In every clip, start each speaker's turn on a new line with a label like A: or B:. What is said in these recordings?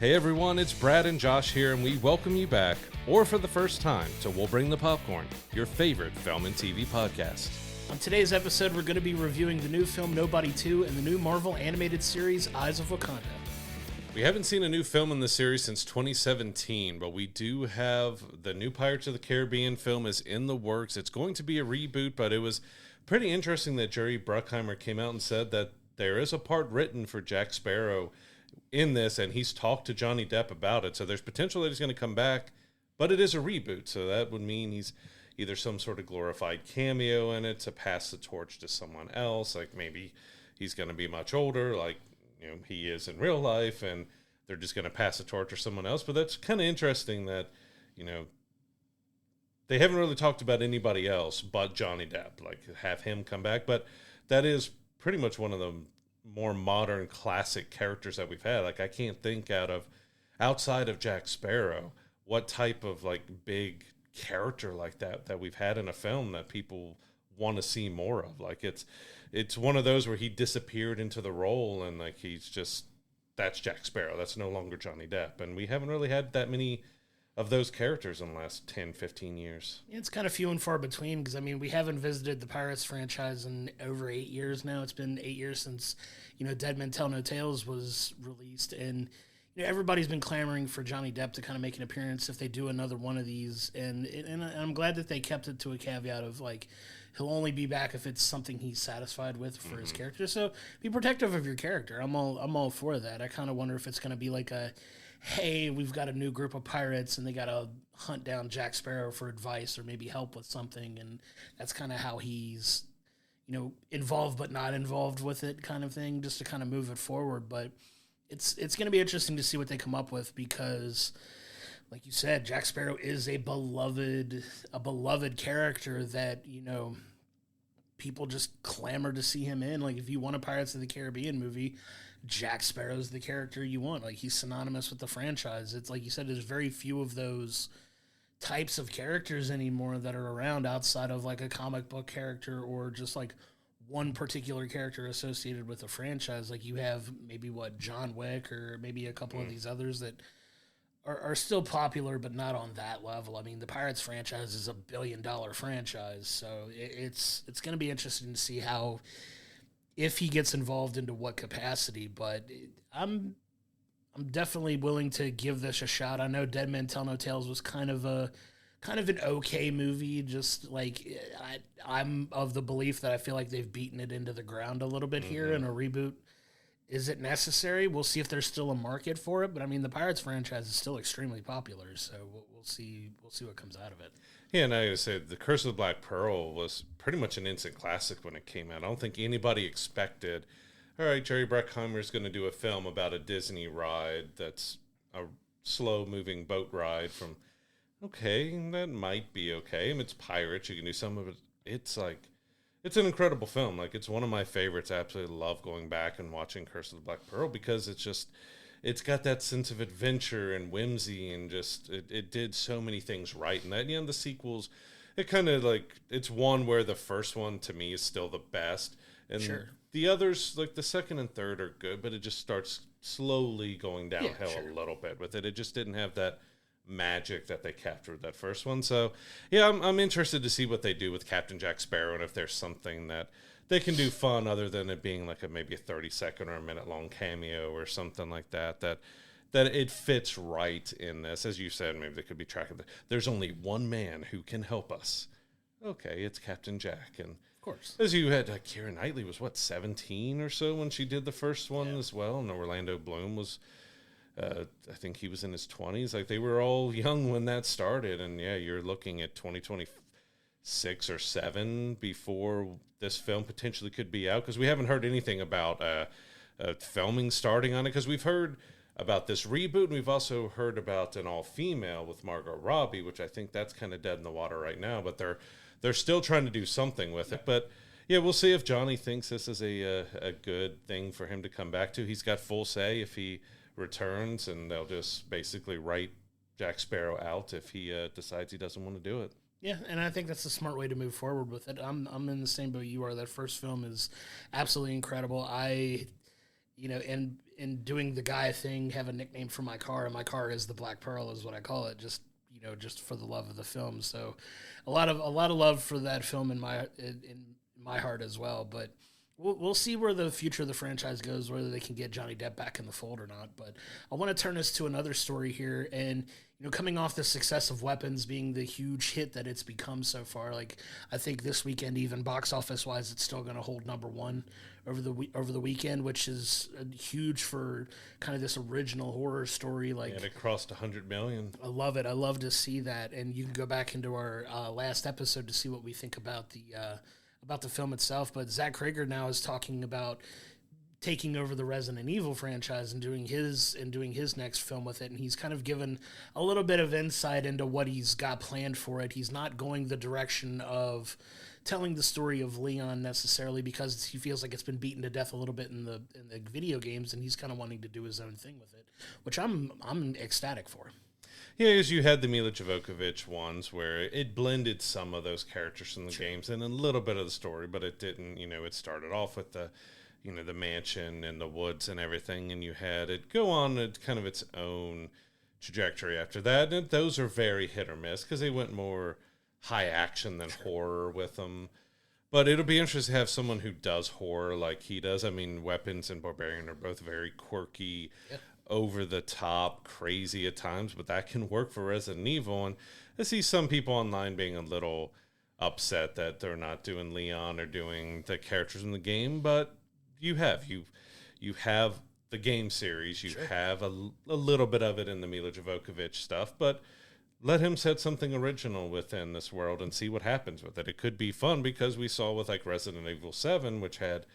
A: Hey everyone, it's Brad and Josh here, and we welcome you back, or for the first time, to We'll Bring the Popcorn, your favorite film and TV podcast.
B: On today's episode, we're going to be reviewing the new film Nobody 2 and the new Marvel animated series Eyes of Wakanda.
A: We haven't seen a new film in the series since 2017, but we do have the new Pirates of the Caribbean film is in the works. It's going to be a reboot, but it was pretty interesting that Jerry Bruckheimer came out and said that there is a part written for Jack Sparrow in this, and he's talked to Johnny Depp about it, so there's potential that he's going to come back, but it is a reboot, so that would mean he's either some sort of glorified cameo in it to pass the torch to someone else, like maybe he's going to be much older, like he is in real life, and they're just going to pass the torch to someone else. But that's kind of interesting that they haven't really talked about anybody else but Johnny Depp, like have him come back, but that is pretty much one of the more modern classic characters that we've had. Like I can't think outside of Jack Sparrow what type of like big character like that we've had in a film that people want to see more of. Like it's one of those where he disappeared into the role and like that's Jack Sparrow. That's no longer Johnny Depp, and we haven't really had that many of those characters in the last 10, 15 years.
B: It's kind of few and far between because, we haven't visited the Pirates franchise in over 8 years now. It's been 8 years since, Dead Men Tell No Tales was released. And, everybody's been clamoring for Johnny Depp to kind of make an appearance if they do another one of these. And I'm glad that they kept it to a caveat of, like, he'll only be back if it's something he's satisfied with for his character. So be protective of your character. I'm all for that. I kind of wonder if it's going to be like hey, we've got a new group of pirates and they got to hunt down Jack Sparrow for advice or maybe help with something. And that's kind of how he's, involved but not involved with it kind of thing, just to kind of move it forward. But it's going to be interesting to see what they come up with because, like you said, Jack Sparrow is a beloved character that, people just clamor to see him in. Like if you want a Pirates of the Caribbean movie, Jack Sparrow's the character you want. Like he's synonymous with the franchise. It's like you said, there's very few of those types of characters anymore that are around outside of like a comic book character or just like one particular character associated with a franchise. Like you have maybe John Wick or maybe a couple of these others that are still popular, but not on that level. The Pirates franchise is $1 billion franchise. So it's going to be interesting to see if he gets involved into what capacity, but I'm definitely willing to give this a shot. I know Dead Men Tell No Tales was kind of an okay movie. Just like I'm of the belief that I feel like they've beaten it into the ground a little bit here, and a reboot is it necessary? We'll see if there's still a market for it. But the Pirates franchise is still extremely popular, so we'll see what comes out of it.
A: Yeah, and I gotta say, The Curse of the Black Pearl was pretty much an instant classic when it came out. I don't think anybody expected, all right, Jerry Bruckheimer's going to do a film about a Disney ride that's a slow-moving boat ride from, okay, that might be okay. It's pirates, you can do some of it. It's an incredible film. Like, it's one of my favorites. I absolutely love going back and watching Curse of the Black Pearl because it's got that sense of adventure and whimsy and just it did so many things right. And that the sequels, it kind of like it's one where the first one to me is still the best, and
B: sure.
A: The others like the second and third are good, but it just starts slowly going downhill a little bit with it. It just didn't have that magic that they captured that first one. So yeah, I'm interested to see what they do with Captain Jack Sparrow and if there's something that they can do fun other than it being like maybe a 30-second or a minute-long cameo or something like that it fits right in this. As you said, maybe they could be tracking there's only one man who can help us. Okay, it's Captain Jack. And
B: of course,
A: as you had, Keira Knightley was 17 or so when she did the first one as well, and Orlando Bloom was I think he was in his 20s. Like they were all young when that started, and yeah, you're looking at 2026 or 7 before this film potentially could be out, because we haven't heard anything about filming starting on it, because we've heard about this reboot, and we've also heard about an all-female with Margot Robbie, which I think that's kind of dead in the water right now, but they're still trying to do something with it. But yeah, we'll see if Johnny thinks this is a good thing for him to come back to. He's got full say if he returns, and they'll just basically write Jack Sparrow out if he decides he doesn't want to do it.
B: Yeah, and I think that's a smart way to move forward with it. I'm in the same boat you are. That first film is absolutely incredible. And in doing the guy thing, have a nickname for my car, and my car is the Black Pearl, is what I call it. Just just for the love of the film. So, a lot of love for that film in my heart as well. But we'll see where the future of the franchise goes, whether they can get Johnny Depp back in the fold or not. But I want to turn this to another story here, and coming off the success of Weapons being the huge hit that it's become so far, like I think this weekend, even box office wise, it's still going to hold number one over the weekend, which is huge for kind of this original horror story. Like,
A: and it crossed 100 million.
B: I love it. I love to see that, and you can go back into our last episode to see what we think about the film itself. But Zach Cregger now is talking about taking over the Resident Evil franchise and doing his next film with it, and he's kind of given a little bit of insight into what he's got planned for it. He's not going the direction of telling the story of Leon necessarily, because he feels like it's been beaten to death a little bit in the video games, and he's kind of wanting to do his own thing with it, which I'm ecstatic for.
A: Yeah, because you had the Mila Jovovich ones where it blended some of those characters from the games and a little bit of the story, but it didn't. It started off with the mansion and the woods and everything, and you had it go on at kind of its own trajectory after that. And those are very hit or miss because they went more high action than horror with them. But it'll be interesting to have someone who does horror like he does. I mean, Weapons and Barbarian are both very quirky, over the top, crazy at times, but that can work for Resident Evil. And I see some people online being a little upset that they're not doing Leon or doing the characters in the game, but you have the game series, you have a little bit of it in the Mila Jovovich stuff, but let him set something original within this world and see what happens with it. It could be fun because we saw with like Resident Evil 7, which had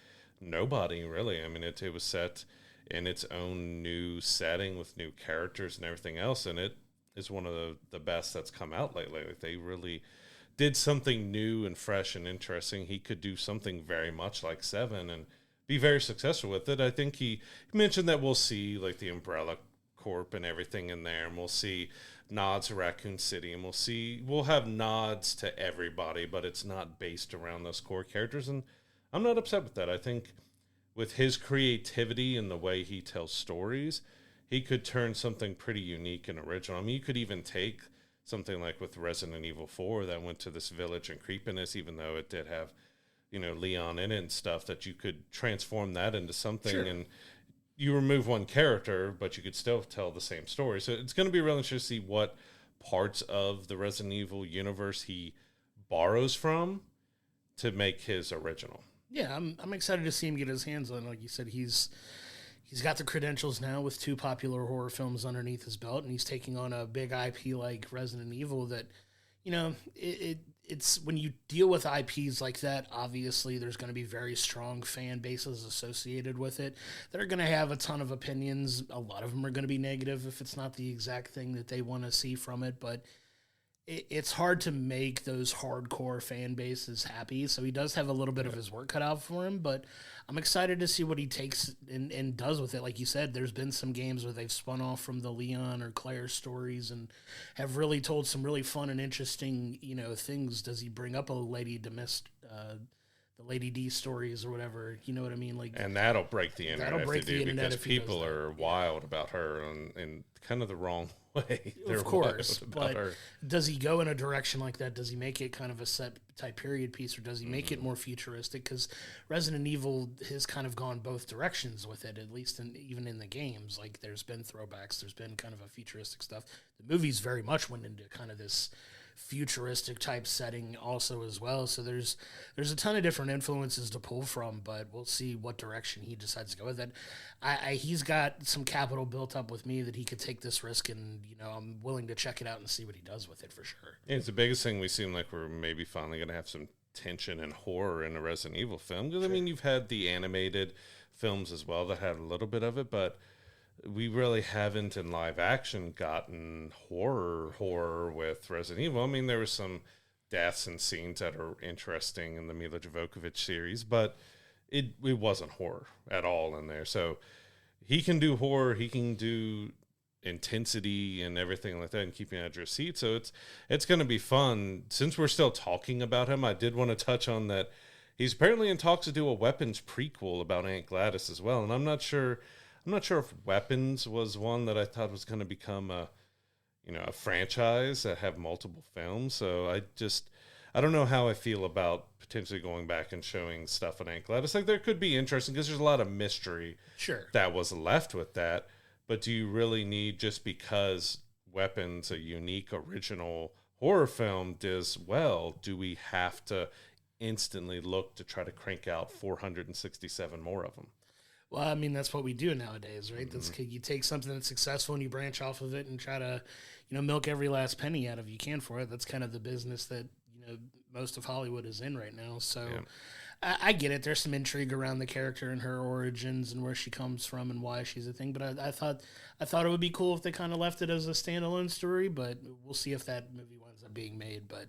A: nobody really. I mean, it was set in its own new setting with new characters and everything else, and it is one of the best that's come out lately. Like, they really did something new and fresh and interesting. He could do something very much like 7 and be very successful with it. I think he mentioned that we'll see like the Umbrella Corp and everything in there, and we'll see nods to Raccoon City, and we'll have nods to everybody, but it's not based around those core characters, and I'm not upset with that. I think with his creativity and the way he tells stories, he could turn something pretty unique and original. I mean, you could even take something like with Resident Evil 4 that went to this village and creepiness, even though it did have, Leon in it and stuff, that you could transform that into something. Sure. And you remove one character, but you could still tell the same story. So it's going to be really interesting to see what parts of the Resident Evil universe he borrows from to make his original.
B: Yeah, I'm excited to see him get his hands on. Like you said, he's got the credentials now with 2 popular horror films underneath his belt, and he's taking on a big IP like Resident Evil that, it's when you deal with IPs like that, obviously there's going to be very strong fan bases associated with it. They're going to have a ton of opinions. A lot of them are going to be negative if it's not the exact thing that they want to see from it, but it's hard to make those hardcore fan bases happy. So he does have a little bit of his work cut out for him, but I'm excited to see what he takes and does with it. Like you said, there's been some games where they've spun off from the Leon or Claire stories and have really told some really fun and interesting, things. Does he bring up a Lady the Lady D stories or whatever? You know what I mean? Like, and
A: that'll break the internet. That'll break the internet because people are wild about her in kind of the wrong way.
B: Of course, but does he go in a direction like that? Does he make it kind of a set type period piece, or does he make it more futuristic? Because Resident Evil has kind of gone both directions with it, at least even in the games. Like, there's been throwbacks, there's been kind of a futuristic stuff. The movies very much went into kind of this futuristic type setting also as well. So there's a ton of different influences to pull from, but we'll see what direction he decides to go with it. He's got some capital built up with me that he could take this risk, and I'm willing to check it out and see what he does with it for sure.
A: Yeah, it's the biggest thing. We seem like we're maybe finally going to have some tension and horror in a Resident Evil film, because I mean, you've had the animated films as well that had a little bit of it, but we really haven't in live action gotten horror with Resident Evil. I mean, there were some deaths and scenes that are interesting in the Mila Jovovich series, but it wasn't horror at all in there. So he can do horror, he can do intensity and everything like that, and keeping you at your seat. So it's going to be fun. Since we're still talking about him, I did want to touch on that he's apparently in talks to do a Weapons prequel about Aunt Gladys as well, and I'm not sure I'm not sure if Weapons was one that I thought was going to become a franchise that have multiple films. So I don't know how I feel about potentially going back and showing stuff on Anklet. It's like there could be interesting because there's a lot of mystery that was left with that. But do you really need, just because Weapons, a unique original horror film, does well, do we have to instantly look to try to crank out 467 more of them?
B: Well, I mean, that's what we do nowadays, right? That's, you take something that's successful and you branch off of it and try to, milk every last penny out of you can for it. That's kind of the business that, most of Hollywood is in right now. So I get it. There's some intrigue around the character and her origins and where she comes from and why she's a thing. But I thought it would be cool if they kind of left it as a standalone story, but we'll see if that movie winds up being made. But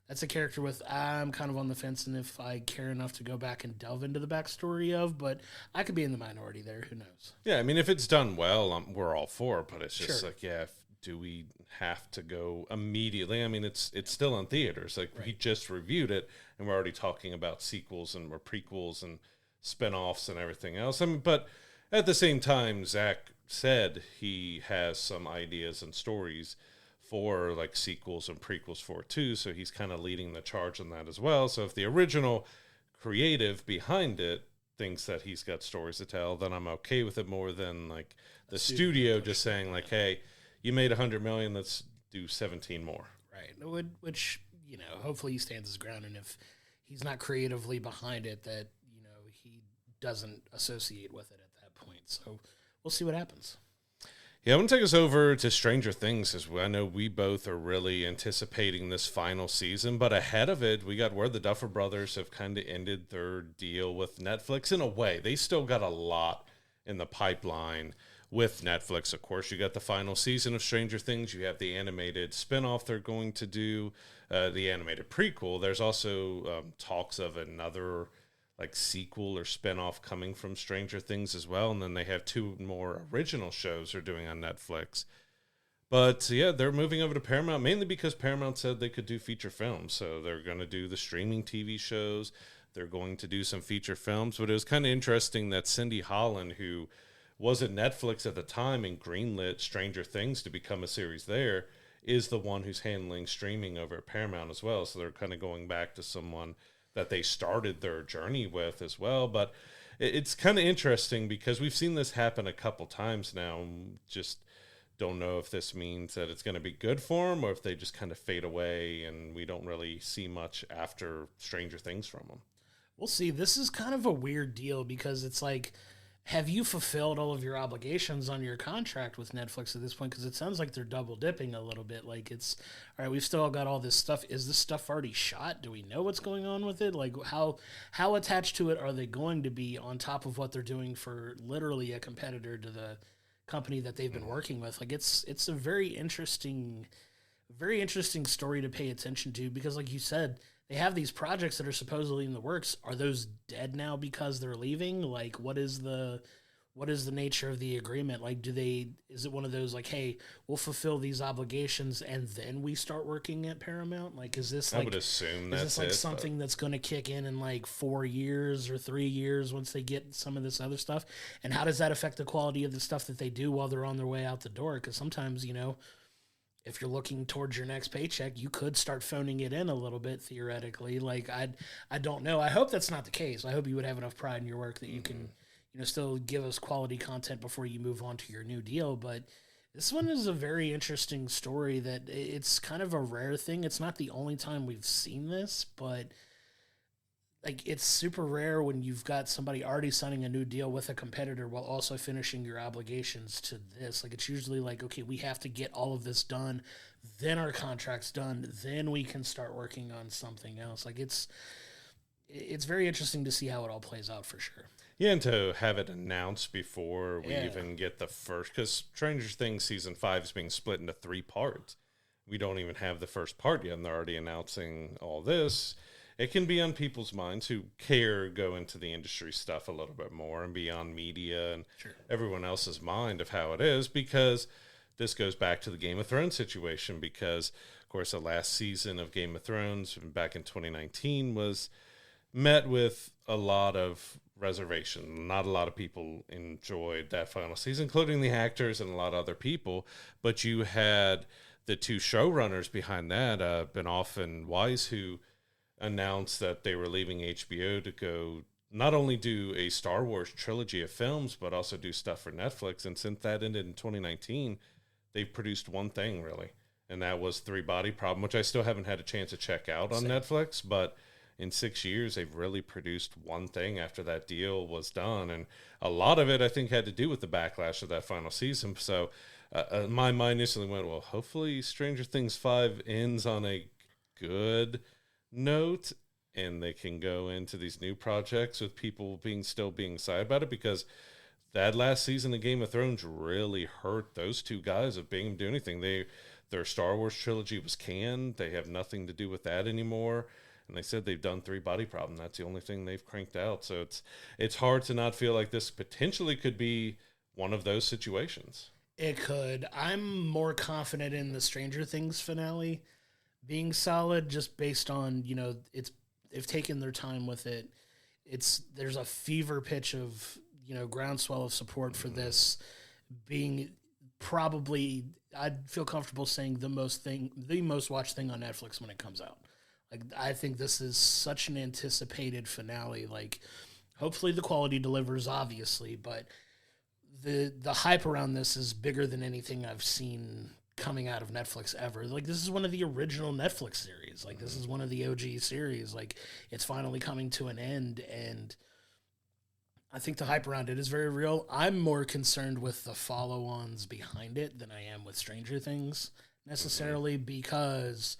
B: that's a character I'm kind of on the fence, and if I care enough to go back and delve into the backstory of, but I could be in the minority there. Who knows?
A: Yeah, I mean, if it's done well, we're all for it, but it's just do we have to go immediately? I mean, it's still in theaters. Like, we just reviewed it, and we're already talking about sequels and prequels and spinoffs and everything else. I mean, but at the same time, Zach said he has some ideas and stories for like sequels and prequels for it too, so he's kind of leading the charge on that as well. So if the original creative behind it thinks that he's got stories to tell, then I'm okay with it more than like the studio just saying like, hey, you made $100 million, let's do 17 more.
B: Right. Which, hopefully he stands his ground, and if he's not creatively behind it, that, he doesn't associate with it at that point. So we'll see what happens.
A: Yeah, I want to take us over to Stranger Things, as I know we both are really anticipating this final season, but ahead of it, we got word the Duffer brothers have kind of ended their deal with Netflix in a way. They still got a lot in the pipeline with Netflix. Of course, you got the final season of Stranger Things. You have the animated spinoff they're going to do, the animated prequel. There's also talks of another like sequel or spinoff coming from Stranger Things as well. And then they have 2 more original shows they're doing on Netflix. But yeah, they're moving over to Paramount, mainly because Paramount said they could do feature films. So they're going to do the streaming TV shows. They're going to do some feature films. But it was kind of interesting that Cindy Holland, who was at Netflix at the time and greenlit Stranger Things to become a series there, is the one who's handling streaming over at Paramount as well. So they're kind of going back to someone that they started their journey with as well. But it's kind of interesting because we've seen this happen a couple times now. Just don't know if this means that it's going to be good for them or if they just kind of fade away and we don't really see much after Stranger Things from them.
B: We'll see. This is kind of a weird deal because it's like, have you fulfilled all of your obligations on your contract with Netflix at this point? Because it sounds like they're double dipping a little bit. Like, it's, all right, we've still got all this stuff. Is this stuff already shot? Do we know what's going on with it? Like, how attached to it are they going to be on top of what they're doing for literally a competitor to the company that they've been working with? Like, it's a very interesting story to pay attention to because, like you said, they have these projects that are supposedly in the works. Are those dead now because they're leaving? Like, what is the nature of the agreement? Like, is it one of those like, hey, we'll fulfill these obligations and then we start working at Paramount? Like, is this like,
A: I would assume that's
B: something that's going to kick in like 4 years or 3 years once they get some of this other stuff? And how does that affect the quality of the stuff that they do while they're on their way out the door? Because sometimes, if you're looking towards your next paycheck, you could start phoning it in a little bit theoretically. Like, I don't know. I hope that's not the case. I hope you would have enough pride in your work that you can, still give us quality content before you move on to your new deal. But this one is a very interesting story that it's kind of a rare thing. It's not the only time we've seen this, but like, it's super rare when you've got somebody already signing a new deal with a competitor while also finishing your obligations to this. Like, it's usually like, okay, we have to get all of this done, then our contract's done, then we can start working on something else. Like, it's very interesting to see how it all plays out for sure.
A: Yeah, and to have it announced before we even get the first, because Stranger Things Season 5 is being split into 3 parts. We don't even have the first part yet, and they're already announcing all this. It can be on people's minds who go into the industry stuff a little bit more and be on media and everyone else's mind of how it is, because this goes back to the Game of Thrones situation because, of course, the last season of Game of Thrones back in 2019 was met with a lot of reservation. Not a lot of people enjoyed that final season, including the actors and a lot of other people. But you had the two showrunners behind that, Benoff and Weiss, who announced that they were leaving HBO to go not only do a Star Wars trilogy of films, but also do stuff for Netflix. And since that ended in 2019, they've produced one thing, really. And that was Three Body Problem, which I still haven't had a chance to check out on Netflix. But in 6 years, they've really produced one thing after that deal was done. And a lot of it, I think, had to do with the backlash of that final season. So my mind instantly went, well, hopefully Stranger Things 5 ends on a good note and they can go into these new projects with people still being excited about it, because that last season of Game of Thrones really hurt those two guys of being able to do anything. Their Star Wars trilogy was canned. They have nothing to do with that anymore. And they said they've done Three Body Problem. That's the only thing they've cranked out. So it's hard to not feel like this potentially could be one of those situations.
B: It could. I'm more confident in the Stranger Things finale being solid, just based on, they've taken their time with it. There's a fever pitch of, groundswell of support for this being probably, I'd feel comfortable saying the most watched thing on Netflix when it comes out. Like, I think this is such an anticipated finale. Like, hopefully the quality delivers, obviously, but the hype around this is bigger than anything I've seen coming out of Netflix ever. Like, this is one of the original Netflix series. Like, this is one of the OG series. Like, it's finally coming to an end, and I think the hype around it is very real. I'm more concerned with the follow-ons behind it than I am with Stranger Things necessarily, because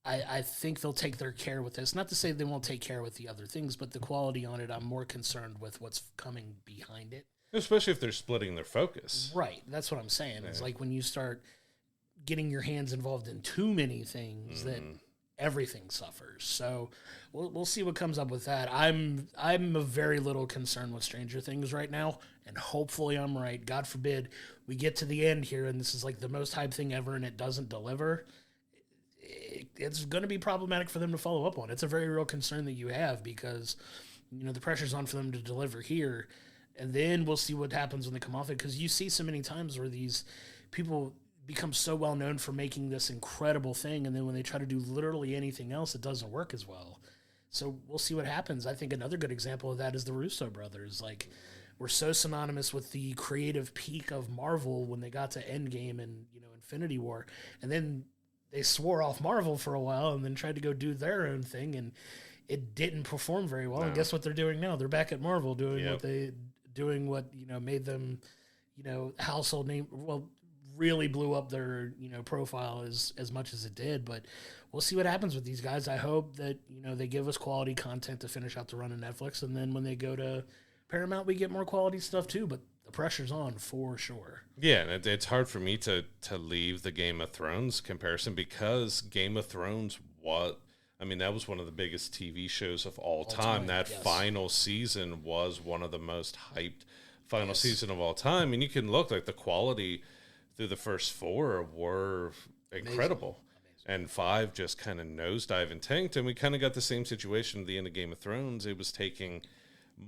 B: I think they'll take their care with this. Not to say they won't take care with the other things, but the quality on it, I'm more concerned with what's coming behind it.
A: Especially if they're splitting their focus.
B: Right. That's what I'm saying. Yeah. It's like when you start getting your hands involved in too many things, that everything suffers. So we'll see what comes up with that. I'm a very little concerned with Stranger Things right now, and hopefully I'm right. God forbid we get to the end here and this is like the most hyped thing ever and it doesn't deliver. It's going to be problematic for them to follow up on. It's a very real concern that you have, because, the pressure's on for them to deliver here. And then we'll see what happens when they come off it, because you see so many times where these people become so well known for making this incredible thing, and then when they try to do literally anything else, it doesn't work as well. So we'll see what happens. I think another good example of that is the Russo brothers. Like, we're so synonymous with the creative peak of Marvel when they got to Endgame and, Infinity War. And then they swore off Marvel for a while and then tried to go do their own thing, and it didn't perform very well. No. And guess what they're doing now? They're back at Marvel doing what made them, household name. Well, really blew up their, profile as much as it did. But we'll see what happens with these guys. I hope that, they give us quality content to finish out the run of Netflix. And then when they go to Paramount, we get more quality stuff too. But the pressure's on for sure.
A: Yeah, and it's hard for me to leave the Game of Thrones comparison, because Game of Thrones, that was one of the biggest TV shows of all time. That final season was one of the most hyped final season of all time. And you can look, like, the quality through the first 4 were incredible. Amazing. And 5 just kind of nosedive and tanked. And we kind of got the same situation at the end of Game of Thrones. It was taking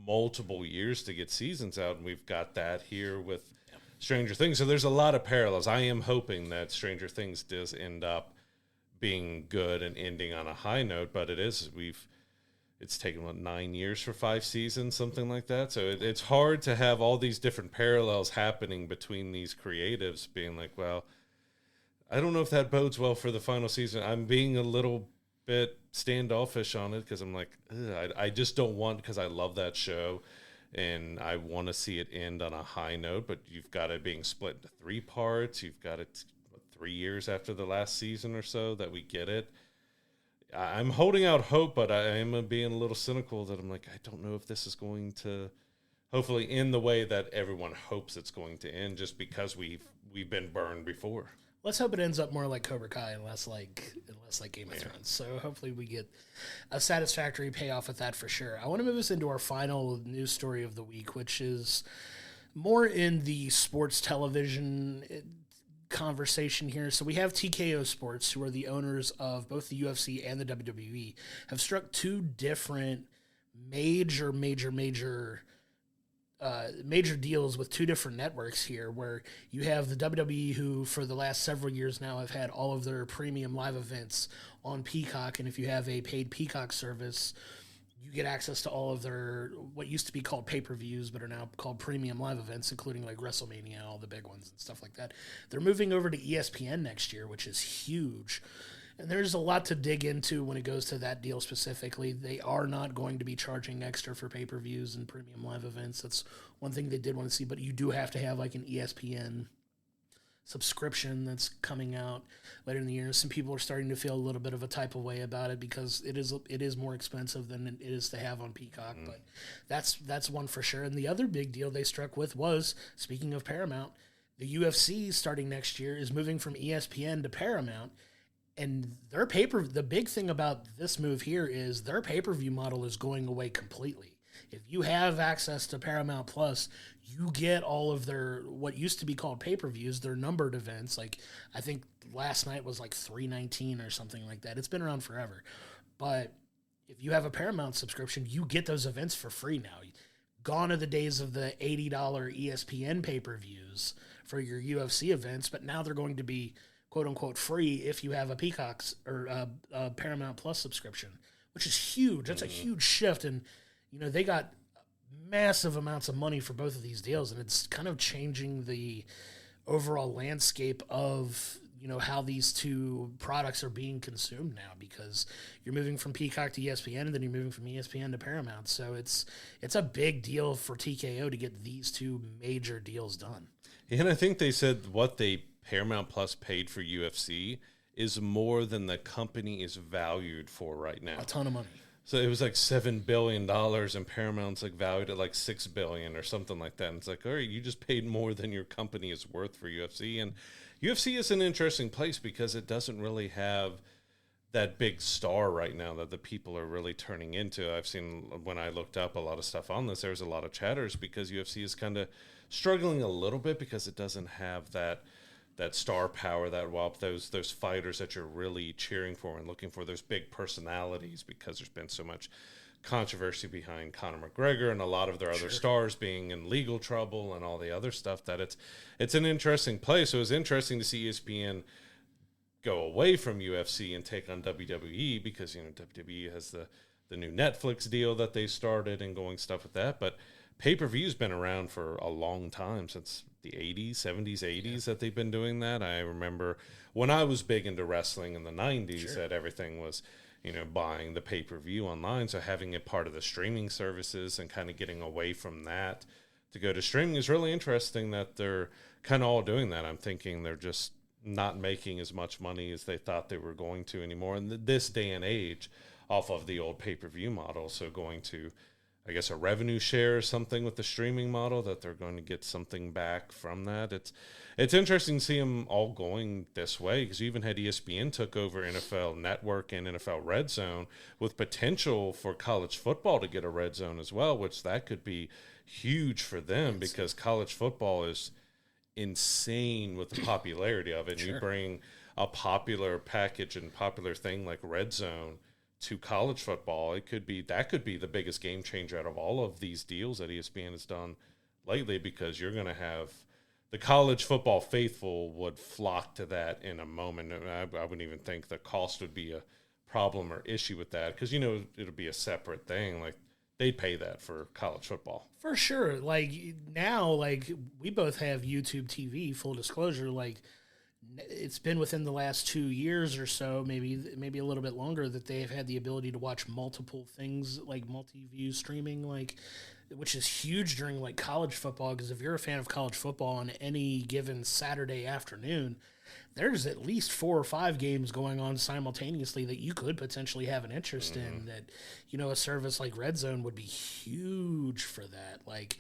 A: multiple years to get seasons out, and we've got that here with Stranger Things. So there's a lot of parallels. I am hoping that Stranger Things does end up being good and ending on a high note, but it's taken 9 years for 5 seasons, something like that. So it's hard to have all these different parallels happening between these creatives, being like, well, I don't know if that bodes well for the final season. I'm being a little bit standoffish on it, because I'm like, I just don't want, because I love that show and I want to see it end on a high note. But you've got it being split into 3 parts. You've got it 3 years after the last season or so that we get it. I'm holding out hope, but I am being a little cynical that I'm like, I don't know if this is going to hopefully end the way that everyone hopes it's going to end, just because we've been burned before.
B: Let's hope it ends up more like Cobra Kai and less like Game of Thrones. So hopefully we get a satisfactory payoff with that for sure. I want to move us into our final news story of the week, which is more in the sports television conversation here. So we have TKO Sports, who are the owners of both the UFC and the WWE, have struck 2 different major deals with two different networks here, where you have the WWE, who for the last several years now have had all of their premium live events on Peacock, and if you have a paid Peacock service, you get access to all of their what used to be called pay-per-views but are now called premium live events, including like WrestleMania, all the big ones and stuff like that. They're moving over to ESPN next year, which is huge. And there's a lot to dig into when it goes to that deal specifically. They are not going to be charging extra for pay-per-views and premium live events. That's one thing they did want to see, but you do have to have like an ESPN subscription that's coming out later in the year. Some people are starting to feel a little bit of a type of way about it because it is more expensive than it is to have on Peacock, but that's one for sure. And the other big deal they struck with was, speaking of Paramount, the UFC starting next year is moving from ESPN to Paramount. And the big thing about this move here is their pay-per-view model is going away completely. If you have access to Paramount Plus, you get all of their, what used to be called pay-per-views, their numbered events. Like, I think last night was like 319 or something like that. It's been around forever. But if you have a Paramount subscription, you get those events for free now. Gone are the days of the $80 ESPN pay-per-views for your UFC events, but now they're going to be quote-unquote free if you have a Peacock's or a Paramount Plus subscription, which is huge. That's a huge shift, and they got massive amounts of money for both of these deals, and it's kind of changing the overall landscape of how these two products are being consumed now, because you're moving from Peacock to ESPN, and then you're moving from ESPN to Paramount. So it's a big deal for TKO to get these two major deals done.
A: Yeah, and I think they said what they Paramount Plus paid for UFC is more than the company is valued for right now.
B: A ton of money.
A: So it was like $7 billion, and Paramount's like valued at like $6 billion or something like that. And it's like, all right, you just paid more than your company is worth for UFC. And UFC is an interesting place because it doesn't really have that big star right now that the people are really turning into. I've seen, when I looked up a lot of stuff on this, there's a lot of chatters because UFC is kind of struggling a little bit because it doesn't have that star power, that wop, those fighters that you're really cheering for and looking for, those big personalities, because there's been so much controversy behind Conor McGregor and a lot of their other stars being in legal trouble and all the other stuff, that it's an interesting place. So it was interesting to see ESPN go away from UFC and take on WWE because, WWE has the new Netflix deal that they started and going stuff with that. But pay-per-view's been around for a long time, since the 80s, 70s, 80s that they've been doing that. I remember when I was big into wrestling in the 90s that everything was, buying the pay-per-view online. So having it part of the streaming services and kind of getting away from that to go to streaming is really interesting that they're kind of all doing that. I'm thinking they're just not making as much money as they thought they were going to anymore in this day and age off of the old pay-per-view model. So going to, I guess, a revenue share or something with the streaming model, that they're going to get something back from that. It's interesting to see them all going this way, because you even had ESPN took over NFL Network and NFL RedZone, with potential for college football to get a RedZone as well, which that could be huge for them because college football is insane with the popularity of it. And you bring a popular package and popular thing like RedZone to college football, that could be the biggest game changer out of all of these deals that ESPN has done lately, because you're going to have the college football faithful would flock to that in a moment. I wouldn't even think the cost would be a problem or issue with that, because it'll be a separate thing. Like, they'd pay that for college football
B: for sure. Like, now, like, we both have YouTube TV, full disclosure. Like, it's been within the last 2 years or so, maybe a little bit longer, that they have had the ability to watch multiple things, like multi-view streaming, like, which is huge during like college football. Because if you're a fan of college football on any given Saturday afternoon, there's at least 4 or 5 games going on simultaneously that you could potentially have an interest in. That, a service like RedZone would be huge for that. Like,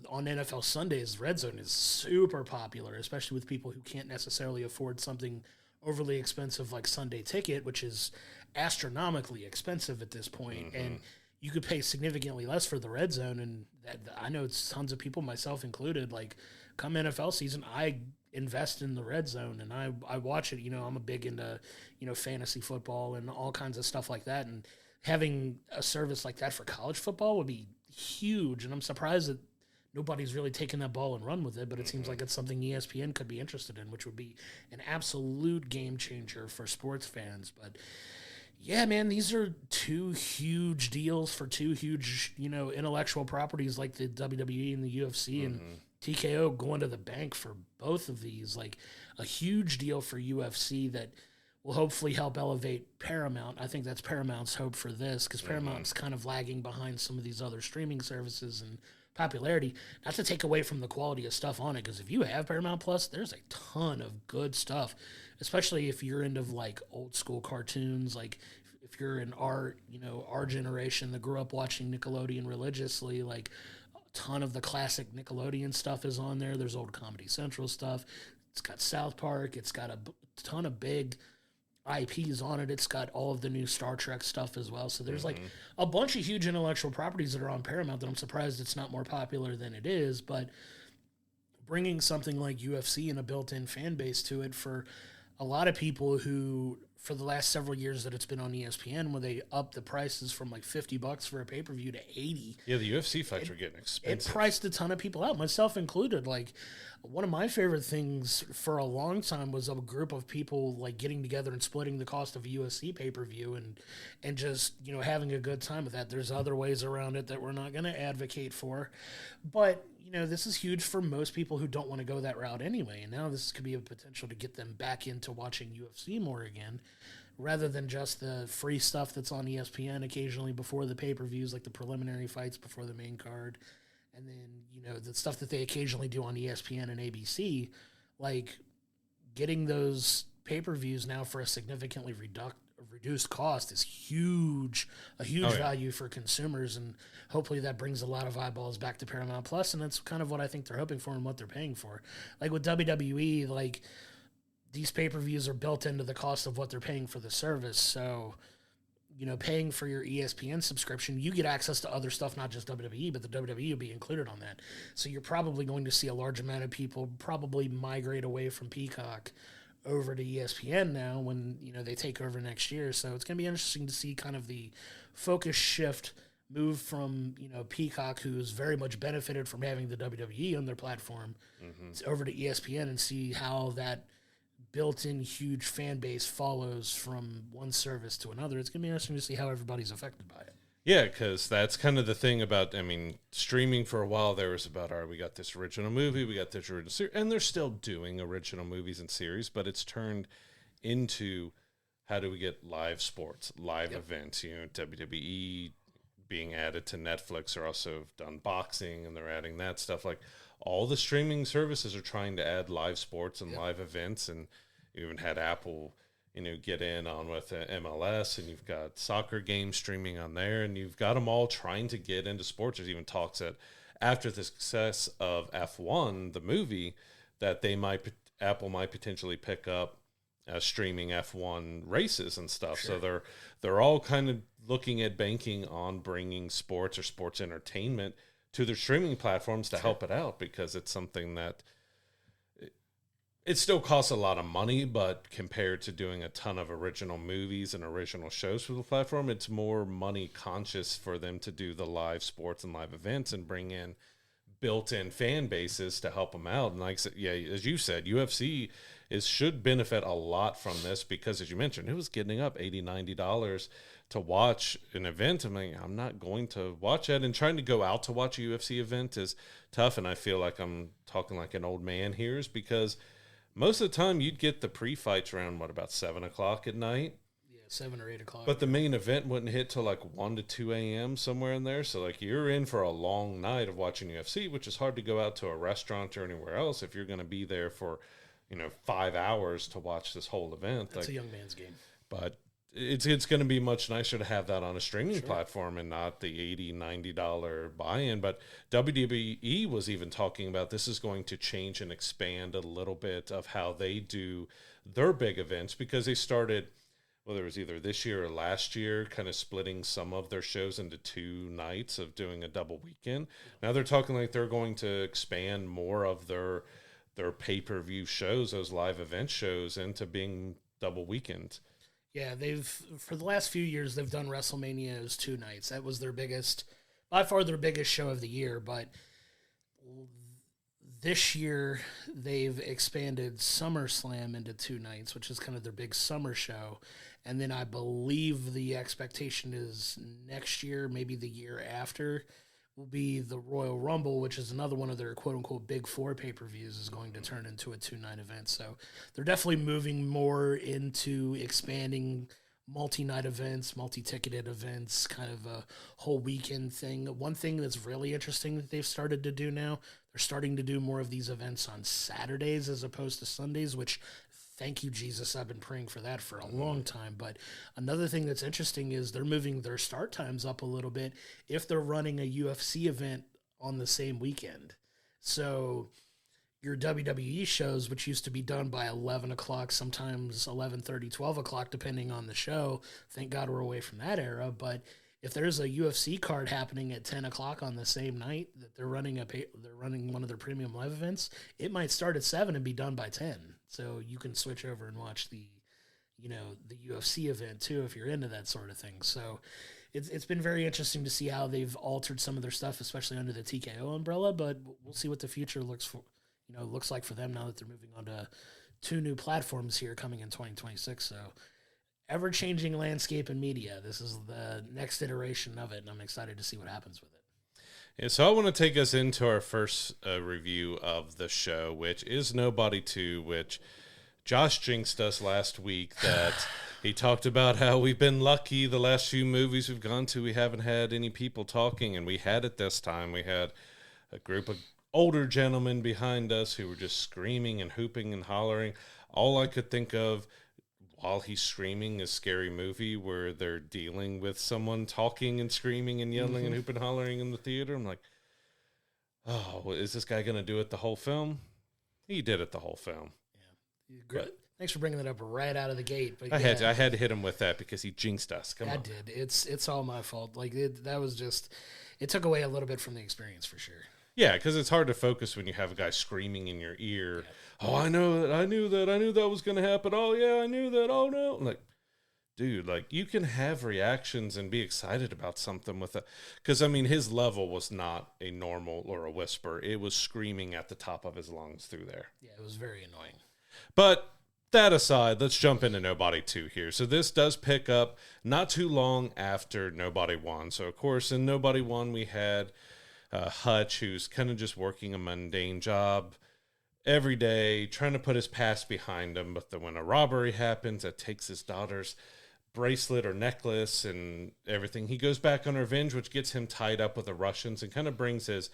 B: on NFL Sundays, RedZone is super popular, especially with people who can't necessarily afford something overly expensive like Sunday Ticket, which is astronomically expensive at this point. And you could pay significantly less for the RedZone. And I know it's tons of people, myself included, like, come NFL season, I invest in the RedZone and I watch it. I'm a big into, fantasy football and all kinds of stuff like that. And having a service like that for college football would be huge, and I'm surprised that nobody's really taken that ball and run with it, but it seems like it's something ESPN could be interested in, which would be an absolute game changer for sports fans. But yeah, man, these are two huge deals for two huge, intellectual properties like the WWE and the UFC, and TKO going to the bank for both of these. Like, a huge deal for UFC that will hopefully help elevate Paramount. I think that's Paramount's hope for this, because Paramount's kind of lagging behind some of these other streaming services and popularity. Not to take away from the quality of stuff on it, because if you have Paramount Plus, there's a ton of good stuff, especially if you're into like old school cartoons. Like, if you're in our generation that grew up watching Nickelodeon religiously, like, a ton of the classic Nickelodeon stuff is on there. There's old Comedy Central stuff. It's got South Park. It's got a ton of big IPs on it. It's got all of the new Star Trek stuff as well. So there's like a bunch of huge intellectual properties that are on Paramount that I'm surprised it's not more popular than it is. But bringing something like UFC and a built-in fan base to it for a lot of people who, for the last several years that it's been on ESPN, when they upped the prices from like $50 for a pay-per-view to $80.
A: Yeah, the UFC fights are getting expensive.
B: It priced a ton of people out, myself included. Like, one of my favorite things for a long time was a group of people like getting together and splitting the cost of a UFC pay-per-view and just, having a good time with that. There's other ways around it that we're not going to advocate for. But, this is huge for most people who don't want to go that route anyway. And now this could be a potential to get them back into watching UFC more again, rather than just the free stuff that's on ESPN occasionally before the pay-per-views, like the preliminary fights before the main card. And then, the stuff that they occasionally do on ESPN and ABC, like getting those pay-per-views now for a significantly reduced cost is huge, a huge value for consumers. And hopefully that brings a lot of eyeballs back to Paramount Plus. And that's kind of what I think they're hoping for and what they're paying for. Like with WWE, like these pay-per-views are built into the cost of what they're paying for the service. So, paying for your ESPN subscription, you get access to other stuff, not just WWE, but the WWE will be included on that. So you're probably going to see a large amount of people probably migrate away from Peacock over to ESPN now when, they take over next year. So it's going to be interesting to see kind of the focus shift move from, Peacock, who's very much benefited from having the WWE on their platform, over to ESPN, and see how that built-in huge fan base follows from one service to another. It's going to be interesting to see how everybody's affected by it.
A: Yeah, because that's kind of the thing about, streaming for a while there was about, all right, we got this original movie, we got this original series, and they're still doing original movies and series, but it's turned into how do we get live sports, live events, WWE being added to Netflix are also done boxing, and they're adding that stuff. Like, all the streaming services are trying to add live sports and live events, and you even had Apple, get in on with MLS, and you've got soccer games streaming on there, and you've got them all trying to get into sports. There's even talks that after the success of F1, the movie, that Apple might potentially pick up streaming F1 races and stuff. Sure. So they're all kind of looking at banking on bringing sports or sports entertainment to their streaming platforms to help it out, because it's something that it still costs a lot of money, but compared to doing a ton of original movies and original shows for the platform, it's more money conscious for them to do the live sports and live events and bring in built-in fan bases to help them out. And like, as you said, UFC should benefit a lot from this, because as you mentioned, it was getting up $80, $90 to watch an event. I'm not going to watch that, and trying to go out to watch a UFC event is tough. And I feel like I'm talking like an old man here, is because most of the time you'd get the pre-fights around, about 7 o'clock at night?
B: Yeah, 7 or 8 o'clock.
A: But the main event wouldn't hit till like 1 to 2 a.m., somewhere in there. So like, you're in for a long night of watching UFC, which is hard to go out to a restaurant or anywhere else if you're going to be there for, 5 hours to watch this whole event.
B: That's a young man's game.
A: But it's going to be much nicer to have that on a streaming platform and not the $80, $90 buy-in. But WWE was even talking about this is going to change and expand a little bit of how they do their big events, because they started, whether it was either this year or last year, kind of splitting some of their shows into 2 nights of doing a double weekend. Now they're talking like they're going to expand more of their pay-per-view shows, those live event shows, into being double weekends.
B: Yeah, for the last few years they've done WrestleMania as 2 nights. That was their by far their biggest show of the year. But this year they've expanded SummerSlam into 2 nights, which is kind of their big summer show. And then I believe the expectation is next year, maybe the year after, will be the Royal Rumble, which is another one of their quote-unquote Big Four pay-per-views, is going to turn into a 2-night event. So they're definitely moving more into expanding multi-night events, multi-ticketed events, kind of a whole weekend thing. One thing that's really interesting that they've started to do now, they're starting to do more of these events on Saturdays as opposed to Sundays, which, thank you, Jesus, I've been praying for that for a long time. But another thing that's interesting is they're moving their start times up a little bit if they're running a UFC event on the same weekend. So your WWE shows, which used to be done by 11 o'clock, sometimes 11:30, 12 o'clock, depending on the show. Thank God we're away from that era. But if there's a UFC card happening at 10 o'clock on the same night that they're running one of their premium live events, it might start at 7 and be done by 10. So you can switch over and watch the UFC event too if you're into that sort of thing. So it's been very interesting to see how they've altered some of their stuff, especially under the TKO umbrella. But we'll see what the future looks like for them now that they're moving on to 2 new platforms here coming in 2026. So ever-changing landscape in media. This is the next iteration of it, and I'm excited to see what happens with it.
A: Yeah, so I want to take us into our first review of the show, which is Nobody 2, which Josh jinxed us last week that he talked about how we've been lucky the last few movies we've gone to. We haven't had any people talking, and we had it this time. We had a group of older gentlemen behind us who were just screaming and hooping and hollering. All I could think of while he's screaming is Scary Movie, where they're dealing with someone talking and screaming and yelling and hooping and hollering in the theater. I'm like, oh, well, is this guy going to do it the whole film? He did it the whole film.
B: Yeah, great. Thanks for bringing that up right out of the gate. But
A: I had to hit him with that because he jinxed us. Come on.
B: I did. It's all my fault. Like that was just, it took away a little bit from the experience for sure.
A: Yeah, because it's hard to focus when you have a guy screaming in your ear. Yeah. Oh, I know that. I knew that was going to happen. Oh, yeah, I knew that. Oh, no. Like, dude, like, you can have reactions and be excited about something with it. Because, I mean, his level was not a normal or a whisper. It was screaming at the top of his lungs through there.
B: Yeah, it was very annoying.
A: But that aside, let's jump into Nobody 2 here. So this does pick up not too long after Nobody 1. So, of course, in Nobody 1, we had Hutch, who's kind of just working a mundane job every day, trying to put his past behind him. But then when a robbery happens that takes his daughter's bracelet or necklace and everything, he goes back on revenge, which gets him tied up with the Russians and kind of brings his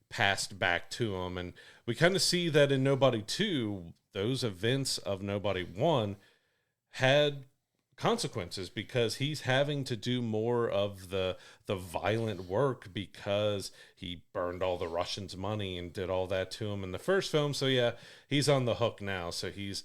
A: past back to him. And we kind of see that in Nobody 2, those events of Nobody 1 had consequences because he's having to do more of the violent work because he burned all the Russians' money and did all that to him in the first film. So yeah, he's on the hook now. So he's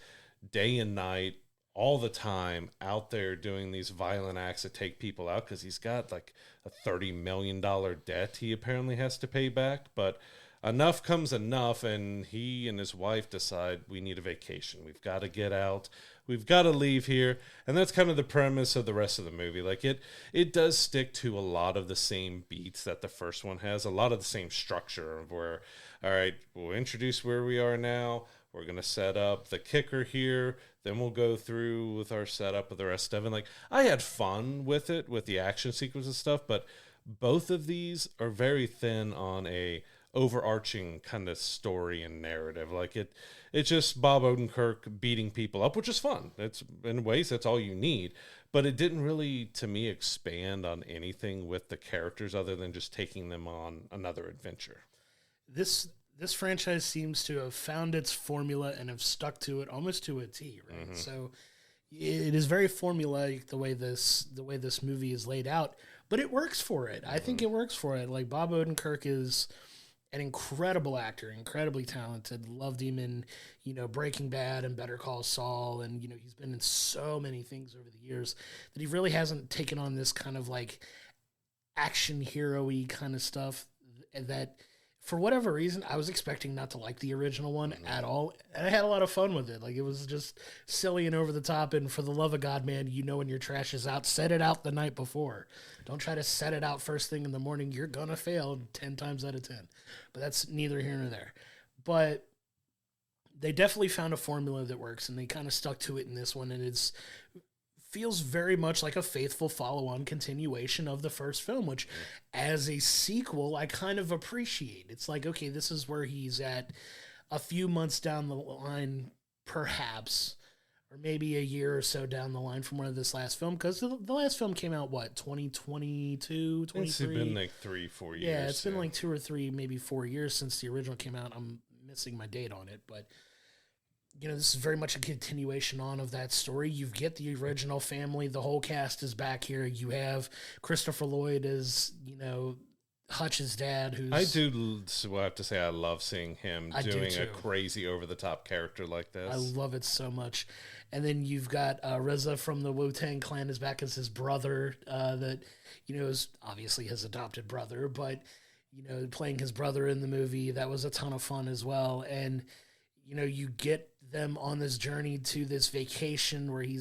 A: day and night, all the time, out there doing these violent acts to take people out because he's got like a $30 million debt he apparently has to pay back. But enough comes enough, and he and his wife decide we need a vacation. We've got to get out. We've got to leave here. And that's kind of the premise of the rest of the movie. Like it does stick to a lot of the same beats that the first one has, a lot of the same structure of where, all right, we'll introduce where we are now. We're going to set up the kicker here. Then we'll go through with our setup of the rest of it. Like, I had fun with it, with the action sequence and stuff, but both of these are very thin on a overarching kind of story and narrative. Like it's just Bob Odenkirk beating people up, which is fun. It's in ways that's all you need, but it didn't really, to me, expand on anything with the characters other than just taking them on another adventure.
B: This franchise seems to have found its formula and have stuck to it almost to a T, right? Mm-hmm. So it is very formulaic the way this movie is laid out, but it works for it. I think it works for it. Like, Bob Odenkirk is an incredible actor, incredibly talented. Loved him in, Breaking Bad and Better Call Saul. And, he's been in so many things over the years that he really hasn't taken on this kind of like action hero-y kind of stuff that for whatever reason, I was expecting not to like the original one at all. And I had a lot of fun with it. Like, it was just silly and over the top. And for the love of God, man, when your trash is out, set it out the night before. Don't try to set it out first thing in the morning. You're going to fail 10 times out of 10. But that's neither here nor there. But they definitely found a formula that works, and they kind of stuck to it in this one. And it's feels very much like a faithful follow-on continuation of the first film, which as a sequel, I kind of appreciate. It's like, okay, this is where he's at a few months down the line, perhaps, or maybe a year or so down the line from when this last film, because the last film came out, 2022, 23? It's
A: been like 3-4 years.
B: Yeah, it's been like 2 or 3, maybe 4 years since the original came out. I'm missing my date on it, but this is very much a continuation on of that story. You get the original family. The whole cast is back here. You have Christopher Lloyd as, Hutch's dad, who's...
A: I do have to say I love seeing him doing a crazy over-the-top character like this.
B: I love it so much. And then you've got Reza from the Wu-Tang Clan is back as his brother, that, is obviously his adopted brother, but, playing his brother in the movie, that was a ton of fun as well. And, you get them on this journey to this vacation where he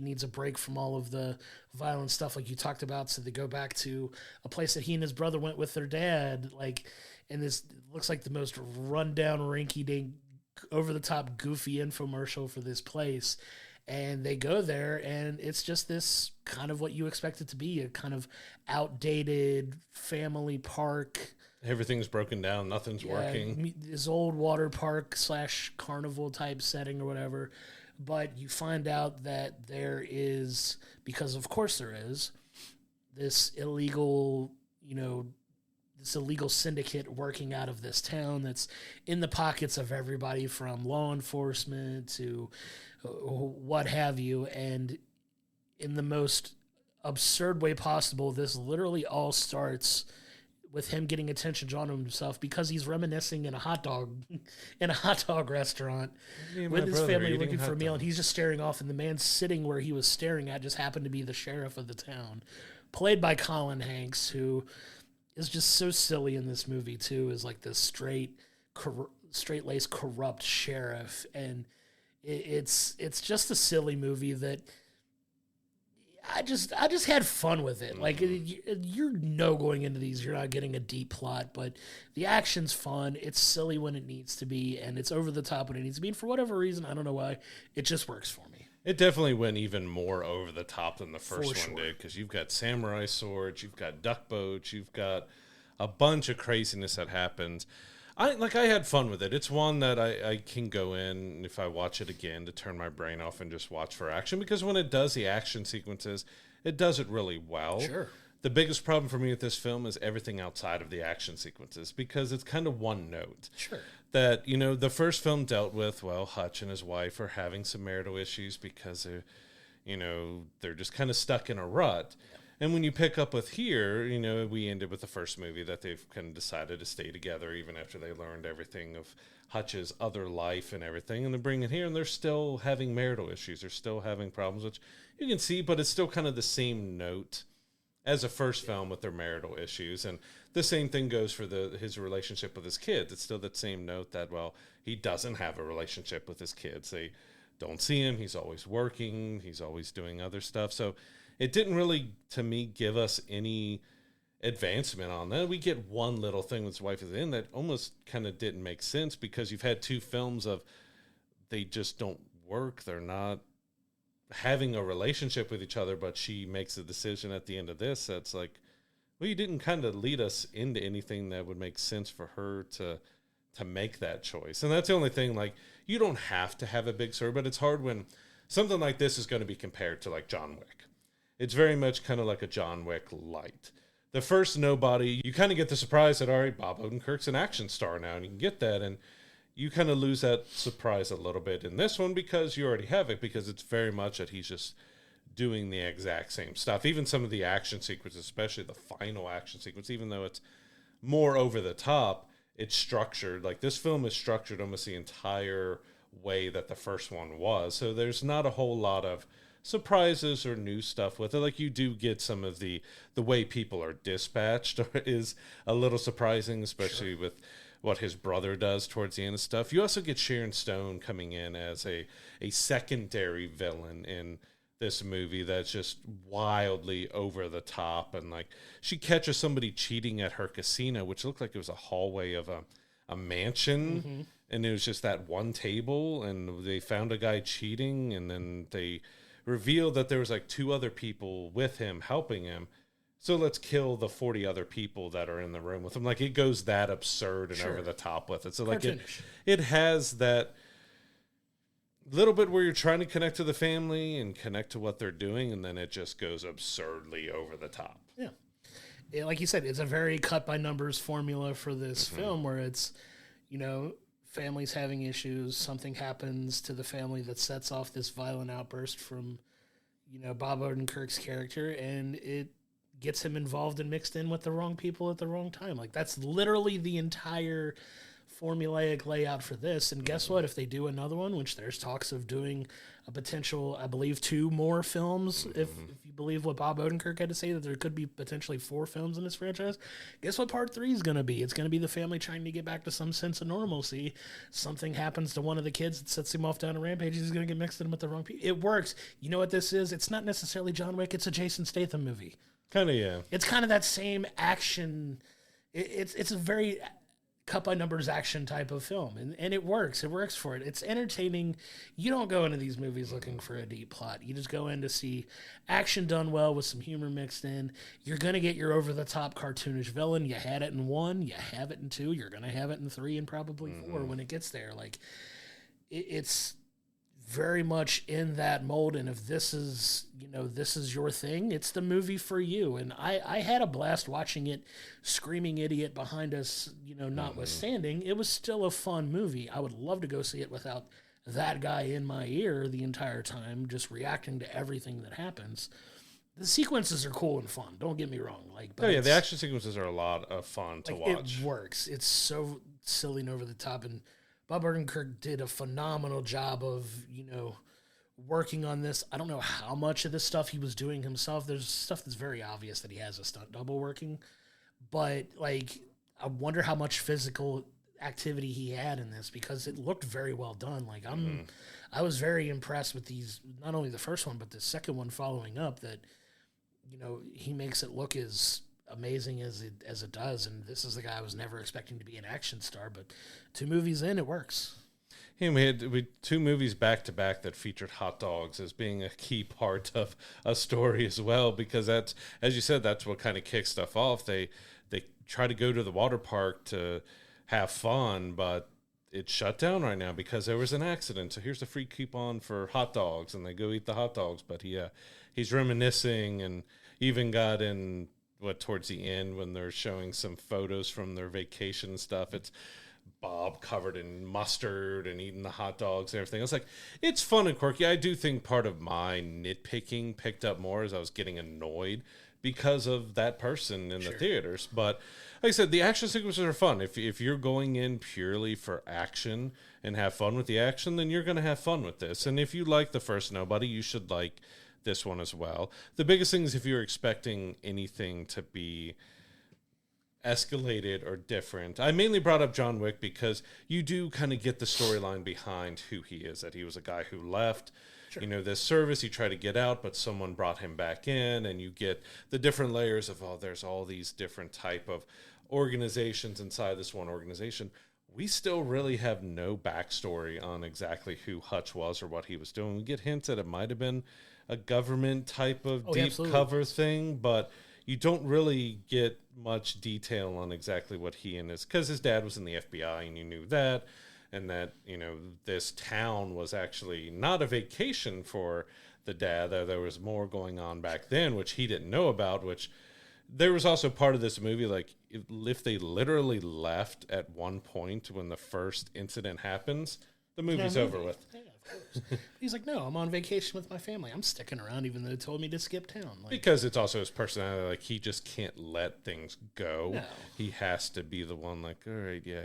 B: needs a break from all of the violent stuff like you talked about. So they go back to a place that he and his brother went with their dad. And this looks like the most rundown, rinky-dink, over-the-top, goofy infomercial for this place. And they go there, and it's just this kind of what you expect it to be, a kind of outdated family park.
A: Everything's broken down. Nothing's working.
B: This old water park / carnival type setting or whatever. But you find out that there is, because of course there is, this illegal syndicate working out of this town that's in the pockets of everybody from law enforcement to what have you. And in the most absurd way possible, this literally all starts with him getting attention drawn to himself because he's reminiscing in a hot dog restaurant with his family looking for a meal, and he's just staring off, and the man sitting where he was staring at just happened to be the sheriff of the town, played by Colin Hanks, who is just so silly in this movie too, is like this straight-laced corrupt sheriff. And it's just a silly movie that I just had fun with it. Like, going into these, you're not getting a deep plot, but the action's fun. It's silly when it needs to be, and it's over the top when it needs to be. And for whatever reason, I don't know why, it just works for me.
A: It definitely went even more over the top than the first one did, because you've got samurai swords, you've got duck boats, you've got a bunch of craziness that happens. I had fun with it. It's one that I can go in, if I watch it again, to turn my brain off and just watch for action, because when it does the action sequences, it does it really well.
B: Sure.
A: The biggest problem for me with this film is everything outside of the action sequences, because it's kind of one note.
B: Sure.
A: That, the first film dealt with, Hutch and his wife are having some marital issues because they're just kind of stuck in a rut. Yeah. And when you pick up with here, we ended with the first movie that they've kind of decided to stay together even after they learned everything of Hutch's other life and everything. And they bring it here, and they're still having marital issues. They're still having problems, which you can see, but it's still kind of the same note as a first film with their marital issues. And the same thing goes for his relationship with his kids. It's still that same note that, he doesn't have a relationship with his kids. They don't see him. He's always working. He's always doing other stuff. So it didn't really, to me, give us any advancement on that. We get one little thing with his wife is in that almost kind of didn't make sense, because you've had 2 films of they just don't work. They're not having a relationship with each other, but she makes a decision at the end of this that's like, you didn't kind of lead us into anything that would make sense for her to make that choice. And that's the only thing, you don't have to have a big story, but it's hard when something like this is going to be compared to John Wick. It's very much kind of like a John Wick light. The first Nobody, you kind of get the surprise that, all right, Bob Odenkirk's an action star now, and you can get that, and you kind of lose that surprise a little bit in this one because you already have it, because it's very much that he's just doing the exact same stuff. Even some of the action sequences, especially the final action sequence, even though it's more over the top, it's structured. This film is structured almost the entire way that the first one was. So there's not a whole lot of surprises or new stuff with it. Like, you do get some of the way people are dispatched is a little surprising, especially with what his brother does towards the end of stuff. You also get Sharon Stone coming in as a secondary villain in this movie that's just wildly over the top. And like, she catches somebody cheating at her casino, which looked like it was a hallway of a mansion. And it was just that one table, and they found a guy cheating, and then they revealed that there was like 2 other people with him helping him. So let's kill the 40 other people that are in the room with him. Like, it goes that absurd and over the top with it. So like, it has that little bit where you're trying to connect to the family and connect to what they're doing, and then it just goes absurdly over the top.
B: Yeah, like you said, it's a very cut by numbers formula for this film, where it's, you know, families having issues, something happens to the family that sets off this violent outburst from, you know, Bob Odenkirk's character, and it gets him involved and mixed in with the wrong people at the wrong time. Like, that's literally the entire formulaic layout for this. And guess what? If they do another one, which there's talks of doing a potential, I believe, 2 more films, if you believe what Bob Odenkirk had to say, that there could be potentially 4 films in this franchise, guess what part 3 is going to be? It's going to be the family trying to get back to some sense of normalcy. Something happens to one of the kids that sets him off down a rampage. He's going to get mixed in with the wrong people. It works. You know what this is? It's not necessarily John Wick. It's a Jason Statham movie.
A: Kind of, yeah.
B: It's kind of that same action. It's a very cut by numbers action type of film, and it works. It works for it. It's entertaining. You don't go into these movies looking for a deep plot. You just go in to see action done well with some humor mixed in. You're going to get your over-the-top cartoonish villain. You had it in 1. You have it in 2. You're going to have it in 3 and probably 4 when it gets there. Like, it's very much in that mold, and if this is, you know, this is your thing, it's the movie for you. And I had a blast watching it. Screaming idiot behind us, you know, notwithstanding, it was still a fun movie. I would love to go see it without that guy in my ear the entire time, just reacting to everything that happens. The sequences are cool and fun, don't get me wrong. Like, but
A: the action sequences are a lot of fun to watch.
B: It works. It's so silly and over the top, and Bob Odenkirk did a phenomenal job of, you know, working on this. I don't know how much of this stuff he was doing himself. There's stuff that's very obvious that he has a stunt double working, but like, I wonder how much physical activity he had in this, because it looked very well done. Like, I was very impressed with these, not only the first one, but the second one following up, that, you know, he makes it look as amazing as it does. And this is the guy I was never expecting to be an action star, but 2 movies in, it works.
A: Yeah, we had 2 movies back to back that featured hot dogs as being a key part of a story as well, because that's, as you said, that's what kind of kicks stuff off. They try to go to the water park to have fun, but it's shut down right now because there was an accident. So here's a free coupon for hot dogs, and they go eat the hot dogs. But he's reminiscing, and even got in towards the end when they're showing some photos from their vacation and stuff. It's Bob covered in mustard and eating the hot dogs and everything. I was like, it's fun and quirky. I do think part of my nitpicking picked up more as I was getting annoyed because of that person in the theaters. But like I said, the action sequences are fun. If you're going in purely for action and have fun with the action, then you're going to have fun with this. And if you like the first Nobody, you should like this one as well. The biggest thing is if you're expecting anything to be escalated or different. I mainly brought up John Wick because you do kind of get the storyline behind who he is, that he was a guy who left, you know, this service, he tried to get out, but someone brought him back in, and you get the different layers of, there's all these different type of organizations inside this one organization. We still really have no backstory on exactly who Hutch was or what he was doing. We get hints that it might have been a government type of deep cover thing, but you don't really get much detail on exactly what he and because his dad was in the FBI, and you knew that, and that, you know, this town was actually not a vacation for the dad. There was more going on back then, which he didn't know about, which there was also part of this movie, like, if they literally left at one point when the first incident happens, the movie's over with.
B: Yeah, of course. He's like, no, I'm on vacation with my family. I'm sticking around even though they told me to skip town. Like,
A: because it's also his personality. Like, he just can't let things go.
B: No.
A: He has to be the one, like, all right, yeah,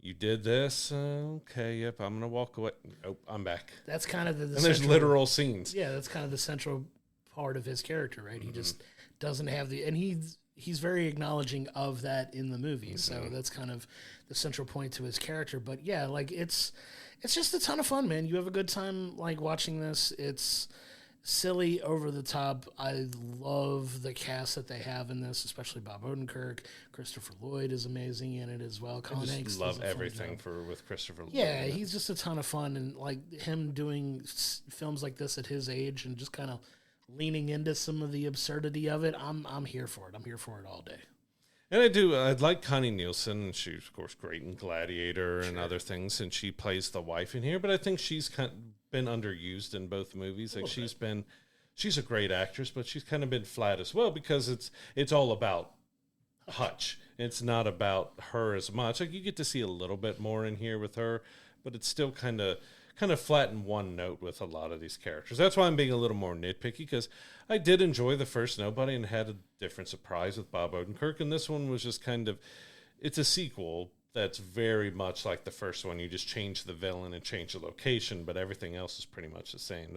A: you did this. Okay, yep, I'm going to walk away. Nope, I'm back.
B: That's kind of the
A: and there's literal scenes.
B: Yeah, that's kind of the central part of his character, right? He just doesn't have and he's very acknowledging of that in the movie. So that's kind of the central point to his character. But yeah, like it's just a ton of fun, man. You have a good time like watching this. It's silly, over the top. I love the cast that they have in this, especially Bob Odenkirk. Christopher Lloyd is amazing in it as well. Colin Hanks
A: love everything with Christopher Lloyd.
B: Yeah, he's just a ton of fun, and like him doing films like this at his age and just kind of leaning into some of the absurdity of it. I'm here for it. I'm here for it all day.
A: And I like Connie Nielsen. She's, of course, great in Gladiator and other things, and she plays the wife in here. But I think she's been underused in both movies. Like she's a great actress, but she's kind of been flat as well because it's all about Hutch. It's not about her as much. Like you get to see a little bit more in here with her, but it's still kind of flat in one note with a lot of these characters. That's why I'm being a little more nitpicky, because I did enjoy the first Nobody and had a different surprise with Bob Odenkirk, and this one was just it's a sequel that's very much like the first one. You just change the villain and change the location, but everything else is pretty much the same.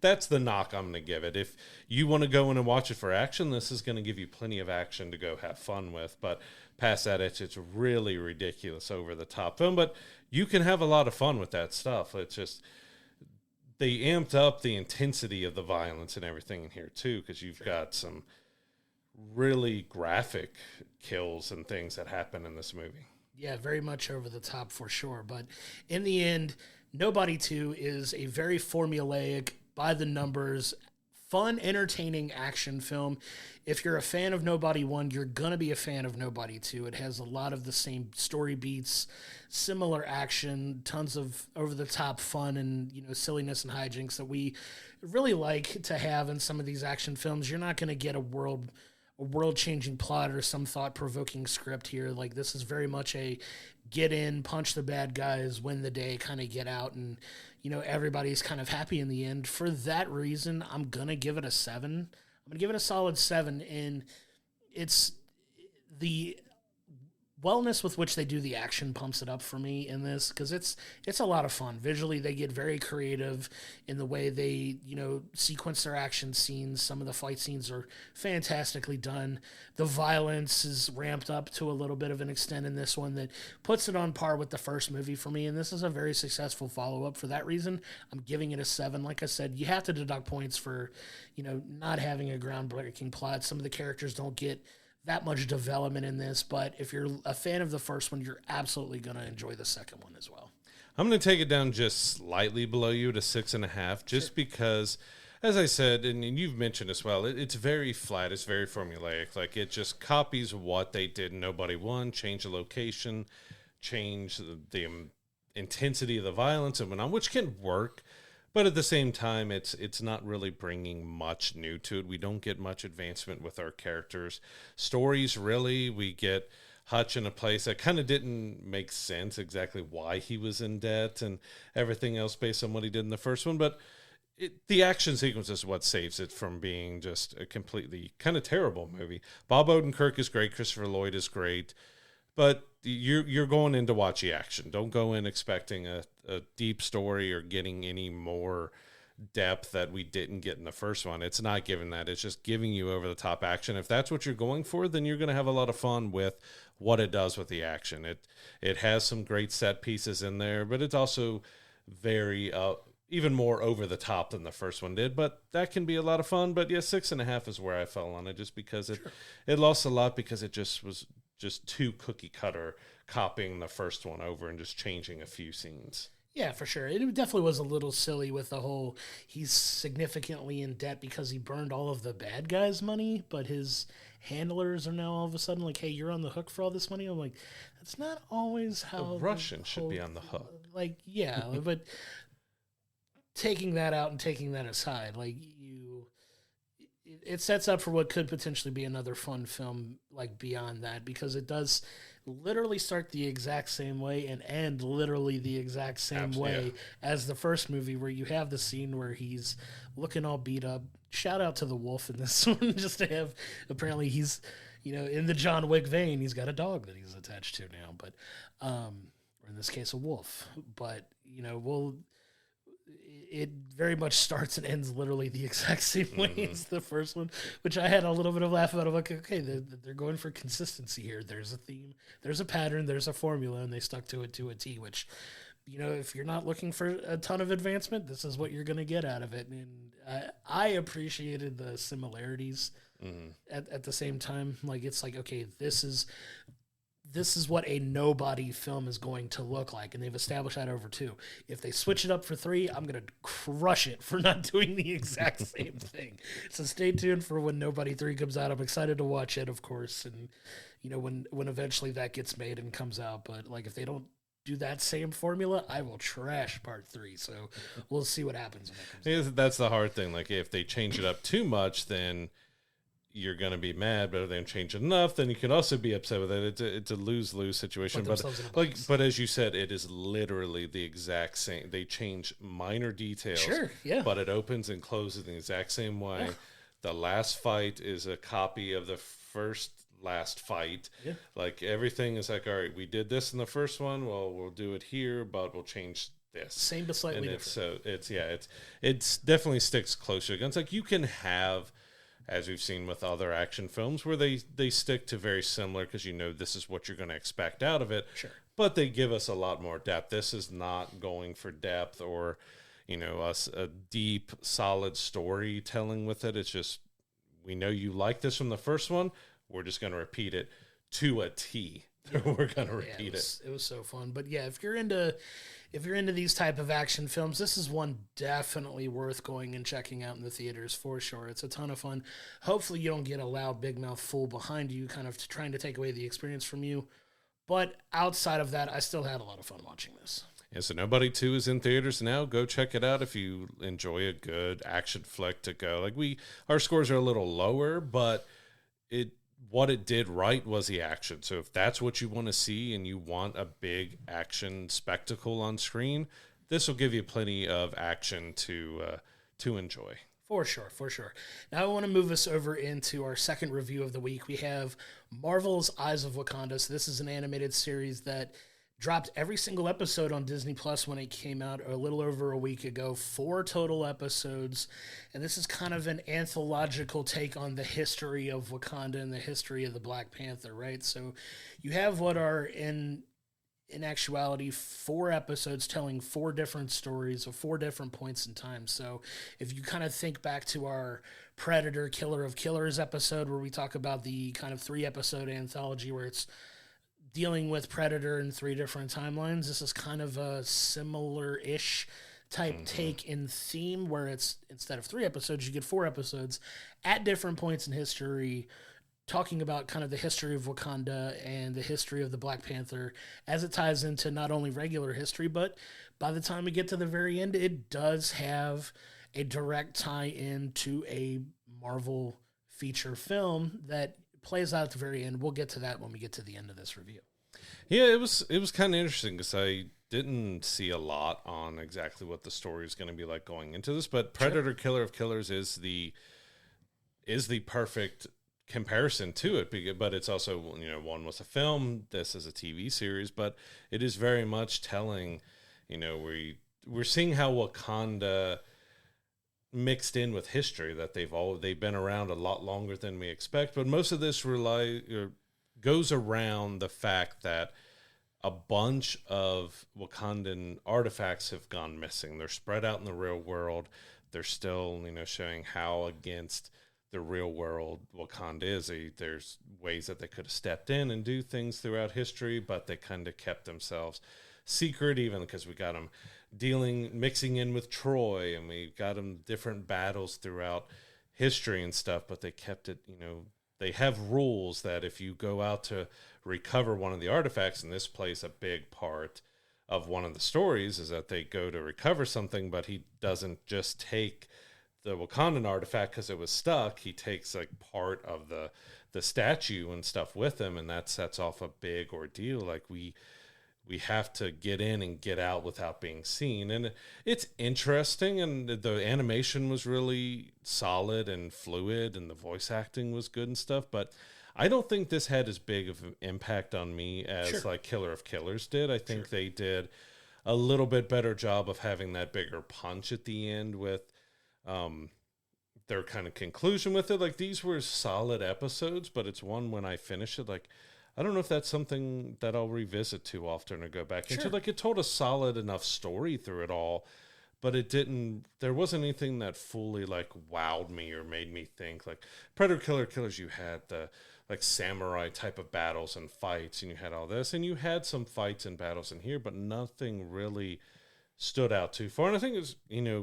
A: That's the knock I'm going to give it. If you want to go in and watch it for action, this is going to give you plenty of action to go have fun with, but past that, it's really ridiculous, over-the-top film, but you can have a lot of fun with that stuff. It's just, they amped up the intensity of the violence and everything in here, too, because you've got some really graphic kills and things that happen in this movie.
B: Yeah, very much over the top for sure. But in the end, Nobody 2 is a very formulaic, by the numbers, fun, entertaining action film. If you're a fan of Nobody 1, you're going to be a fan of Nobody 2. It has a lot of the same story beats, similar action, tons of over-the-top fun and, silliness and hijinks that we really like to have in some of these action films. You're not going to get a world-changing plot or some thought-provoking script here. Like, this is very much a get in, punch the bad guys, win the day, kind of get out, and, everybody's kind of happy in the end. For that reason, I'm going to give it a 7. I'm going to give it a solid 7, and it's the wellness with which they do the action pumps it up for me in this, because it's a lot of fun. Visually, they get very creative in the way they, sequence their action scenes. Some of the fight scenes are fantastically done. The violence is ramped up to a little bit of an extent in this one that puts it on par with the first movie for me, and this is a very successful follow-up. For that reason, I'm giving it a 7. Like I said, you have to deduct points for, not having a groundbreaking plot. Some of the characters don't get that much development in this, but if you're a fan of the first one, you're absolutely going to enjoy the second one as well.
A: I'm going to take it down just slightly below you to 6.5, just because, as I said, and you've mentioned as well, it's very flat, it's very formulaic. Like, it just copies what they did in Nobody 1, change the location, change the intensity of the violence and whatnot, which can work. But at the same time, it's not really bringing much new to it. We don't get much advancement with our characters. Stories, really, we get Hutch in a place that kind of didn't make sense exactly why he was in debt and everything else based on what he did in the first one. But the action sequence is what saves it from being just a completely kind of terrible movie. Bob Odenkirk is great. Christopher Lloyd is great. But you're going in to watch the action. Don't go in expecting a deep story or getting any more depth that we didn't get in the first one. It's not giving that. It's just giving you over-the-top action. If that's what you're going for, then you're going to have a lot of fun with what it does with the action. It has some great set pieces in there, but it's also very even more over-the-top than the first one did. But that can be a lot of fun. But yeah, 6.5 is where I fell on it, just because it lost a lot because it just was just too cookie cutter, copying the first one over and just changing a few scenes.
B: Yeah, for sure. It definitely was a little silly with the whole, he's significantly in debt because he burned all of the bad guys' money, but his handlers are now all of a sudden like, hey, you're on the hook for all this money. I'm like, that's not always how
A: the Russian should be on the hook.
B: Like, yeah, but taking that out and taking that aside, like, it sets up for what could potentially be another fun film, like, beyond that, because it does literally start the exact same way and end literally the exact same way as the first movie, where you have the scene where he's looking all beat up. Shout out to the wolf in this one, just to have, apparently he's, in the John Wick vein, he's got a dog that he's attached to now, but, in this case, a wolf. But, it very much starts and ends literally the exact same way as the first one, which I had a little bit of laugh about. I'm like, okay, they're going for consistency here. There's a theme, there's a pattern, there's a formula, and they stuck to it to a T, which, if you're not looking for a ton of advancement, this is what you're going to get out of it. And I appreciated the similarities at the same time. Like, it's like, okay, this is what a nobody film is going to look like, and they've established that over 2. If they switch it up for 3, I'm going to crush it for not doing the exact same thing. So stay tuned for when Nobody 3 comes out. I'm excited to watch it, of course, and when eventually that gets made and comes out. But like, if they don't do that same formula, I will trash part 3. So we'll see what happens when that comes out.
A: That's the hard thing. Like, if they change it up too much, then you're going to be mad, but if they don't change it enough, then you can also be upset with it. It's a lose-lose situation. But as you said, it is literally the exact same. They change minor details.
B: Sure, yeah.
A: But it opens and closes the exact same way. Yeah. The last fight is a copy of the last fight. Yeah. Like, everything is like, all right, we did this in the first one. Well, we'll do it here, but we'll change this.
B: Same but slightly different.
A: So it's definitely sticks closer to guns. Like, you can have, as we've seen with other action films, where they stick to very similar because this is what you're going to expect out of it.
B: Sure.
A: But they give us a lot more depth. This is not going for depth or, a deep, solid storytelling with it. It's just, we know you like this from the first one. We're just going to repeat it to a T. We're going to repeat it.
B: It was so fun. But yeah, if you're into these type of action films, this is one definitely worth going and checking out in the theaters for sure. It's a ton of fun. Hopefully you don't get a loud big mouth fool behind you kind of trying to take away the experience from you. But outside of that, I still had a lot of fun watching this.
A: Yeah, so Nobody 2 is in theaters now. Go check it out if you enjoy a good action flick to go. Like, our scores are a little lower, but what it did right was the action. So if that's what you want to see and you want a big action spectacle on screen, this will give you plenty of action to enjoy.
B: For sure. Now I want to move us over into our second review of the week. We have Marvel's Eyes of Wakanda. So this is an animated series that dropped every single episode on Disney Plus when it came out a little over a week ago. 4 total episodes. And this is kind of an anthological take on the history of Wakanda and the history of the Black Panther, right? So you have what are in actuality 4 episodes telling 4 different stories of 4 different points in time. So if you kind of think back to our Predator Killer of Killers episode where we talk about the kind of 3-episode anthology where it's dealing with Predator in 3 different timelines, this is kind of a similar-ish type take in theme where it's, instead of 3 episodes, you get 4 episodes at different points in history talking about kind of the history of Wakanda and the history of the Black Panther as it ties into not only regular history, but by the time we get to the very end, it does have a direct tie-in to a Marvel feature film that plays out at the very end. We'll get to that when we get to the end of this review.
A: Yeah, it was kind of interesting because I didn't see a lot on exactly what the story is going to be like going into this, but Predator Killer of Killers is the perfect comparison to it, but it's also, one was a film, this is a TV series, but it is very much telling, we're seeing how Wakanda mixed in with history, that they've been around a lot longer than we expect, but most of this goes around the fact that a bunch of Wakandan artifacts have gone missing. They're spread out in the real world. They're still, showing how against the real world Wakanda is. There's ways that they could have stepped in and do things throughout history, but they kind of kept themselves secret, even because we got them mixing in with Troy, and we got them different battles throughout history and stuff, but they kept it, they have rules that if you go out to recover one of the artifacts, and this plays a big part of one of the stories, is that they go to recover something, but he doesn't just take the Wakandan artifact because it was stuck. He takes like part of the statue and stuff with him, and that sets off a big ordeal. Like we have to get in and get out without being seen. And it's interesting, and the animation was really solid and fluid, and the voice acting was good and stuff, but I don't think this had as big of an impact on me as
B: Sure.
A: like Killer of Killers did. I think they did a little bit better job of having that bigger punch at the end with their kind of conclusion with it. Like, these were solid episodes, but it's one when I finish it, like, I don't know if that's something that I'll revisit too often or go back into. Like, it told a solid enough story through it all, but there wasn't anything that fully like wowed me or made me think. Like Predator Killer Killers, you had the like samurai type of battles and fights, and you had all this, and you had some fights and battles in here, but nothing really stood out too far. And I think it was,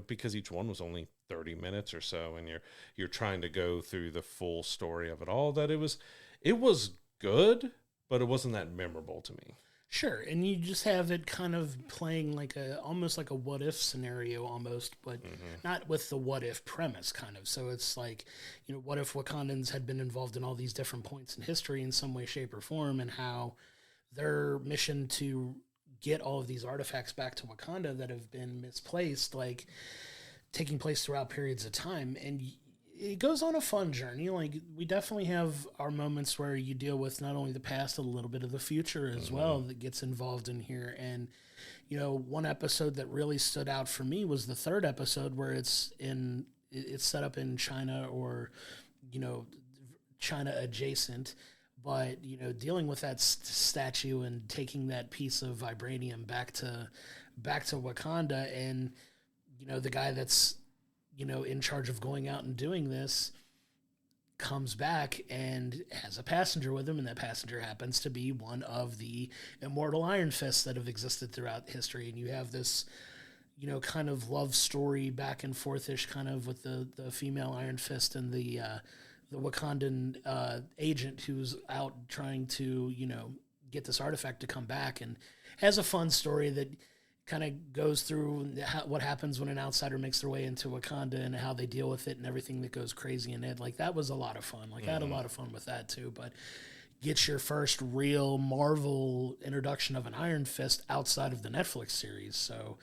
A: because each one was only 30 minutes or so, and you're trying to go through the full story of it all, that it was good, but it wasn't that memorable to me.
B: Sure, and you just have it kind of playing like almost like a what if scenario almost, but not with the what if premise kind of. So it's like, what if Wakandans had been involved in all these different points in history in some way, shape, or form, and how their mission to get all of these artifacts back to Wakanda that have been misplaced, like taking place throughout periods of time. And it goes on a fun journey. Like, we definitely have our moments where you deal with not only the past, a little bit of the future as well that gets involved in here. And, one episode that really stood out for me was the third episode, where it's set up in China, or, China adjacent, but, dealing with that statue and taking that piece of vibranium back to Wakanda. And, the guy that's, in charge of going out and doing this comes back and has a passenger with him, and that passenger happens to be one of the immortal Iron Fists that have existed throughout history. And you have this, kind of love story back and forth-ish kind of with the female Iron Fist and the Wakandan agent who's out trying to, get this artifact to come back, and has a fun story that kind of goes through what happens when an outsider makes their way into Wakanda and how they deal with it and everything that goes crazy in it. Like, that was a lot of fun. Like, I had a lot of fun with that too. But get your first real Marvel introduction of an Iron Fist outside of the Netflix series. So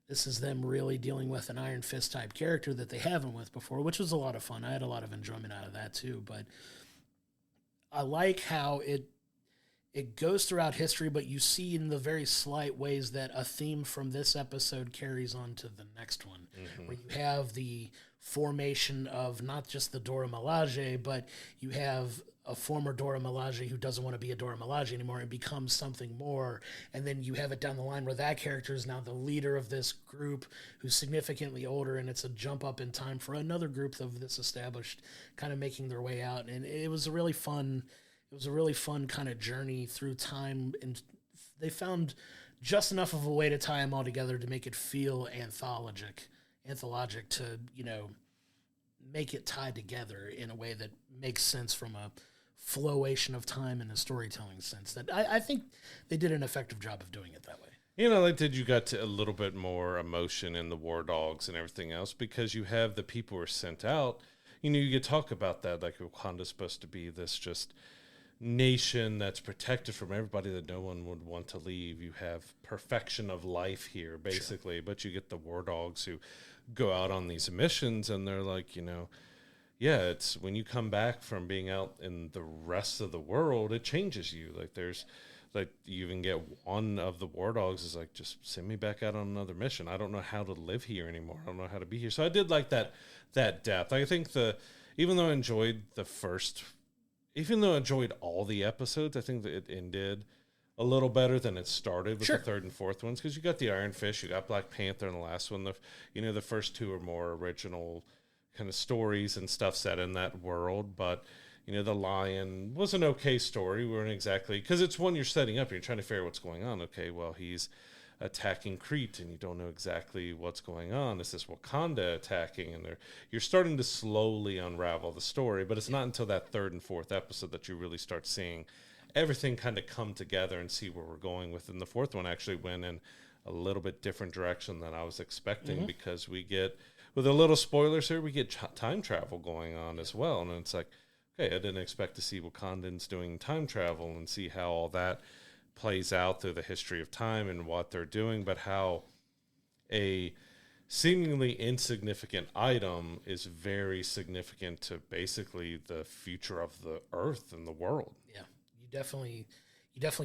B: this is them really dealing with an Iron Fist type character that they haven't with before, which was a lot of fun. I had a lot of enjoyment out of that too. But I like how it goes throughout history, but you see in the very slight ways that a theme from this episode carries on to the next one, where you have the formation of not just the Dora Milaje, but you have a former Dora Milaje who doesn't want to be a Dora Milaje anymore and becomes something more. And then you have it down the line where that character is now the leader of this group who's significantly older, and it's a jump up in time for another group of this established kind of making their way out. And it was a really fun kind of journey through time, and they found just enough of a way to tie them all together to make it feel anthologic to, make it tied together in a way that makes sense from a flowation of time and a storytelling sense. That I think they did an effective job of doing it that way.
A: You got to a little bit more emotion in the war dogs and everything else, because you have the people who are sent out. You could talk about that, like Wakanda's supposed to be this just nation that's protected from everybody that no one would want to leave. You have perfection of life here, basically, sure. But you get the war dogs who go out on these missions, and they're like, it's when you come back from being out in the rest of the world, it changes you. Like, there's like, you even get one of the war dogs is like, just send me back out on another mission. I don't know how to live here anymore. I don't know how to be here. So I did like that depth. I think even though I enjoyed all the episodes, I think that it ended a little better than it started with the third and fourth ones, because you got the Iron Fist, you got Black Panther in the last one. The first two are more original kind of stories and stuff set in that world, but the Lion was an okay story. We weren't exactly, because it's one you're setting up and you're trying to figure out what's going on. Okay, well, he's attacking Crete, and you don't know exactly what's going on. Is this Wakanda attacking? And you're starting to slowly unravel the story, but it's not until that third and fourth episode that you really start seeing everything kind of come together and see where we're going with. And the fourth one actually went in a little bit different direction than I was expecting, because we get, with a little spoilers here, we get time travel going on as well. And it's like, okay, I didn't expect to see Wakandans doing time travel and see how all that plays out through the history of time and what they're doing, but how a seemingly insignificant item is very significant to basically the future of the earth and the world.
B: Yeah, you definitely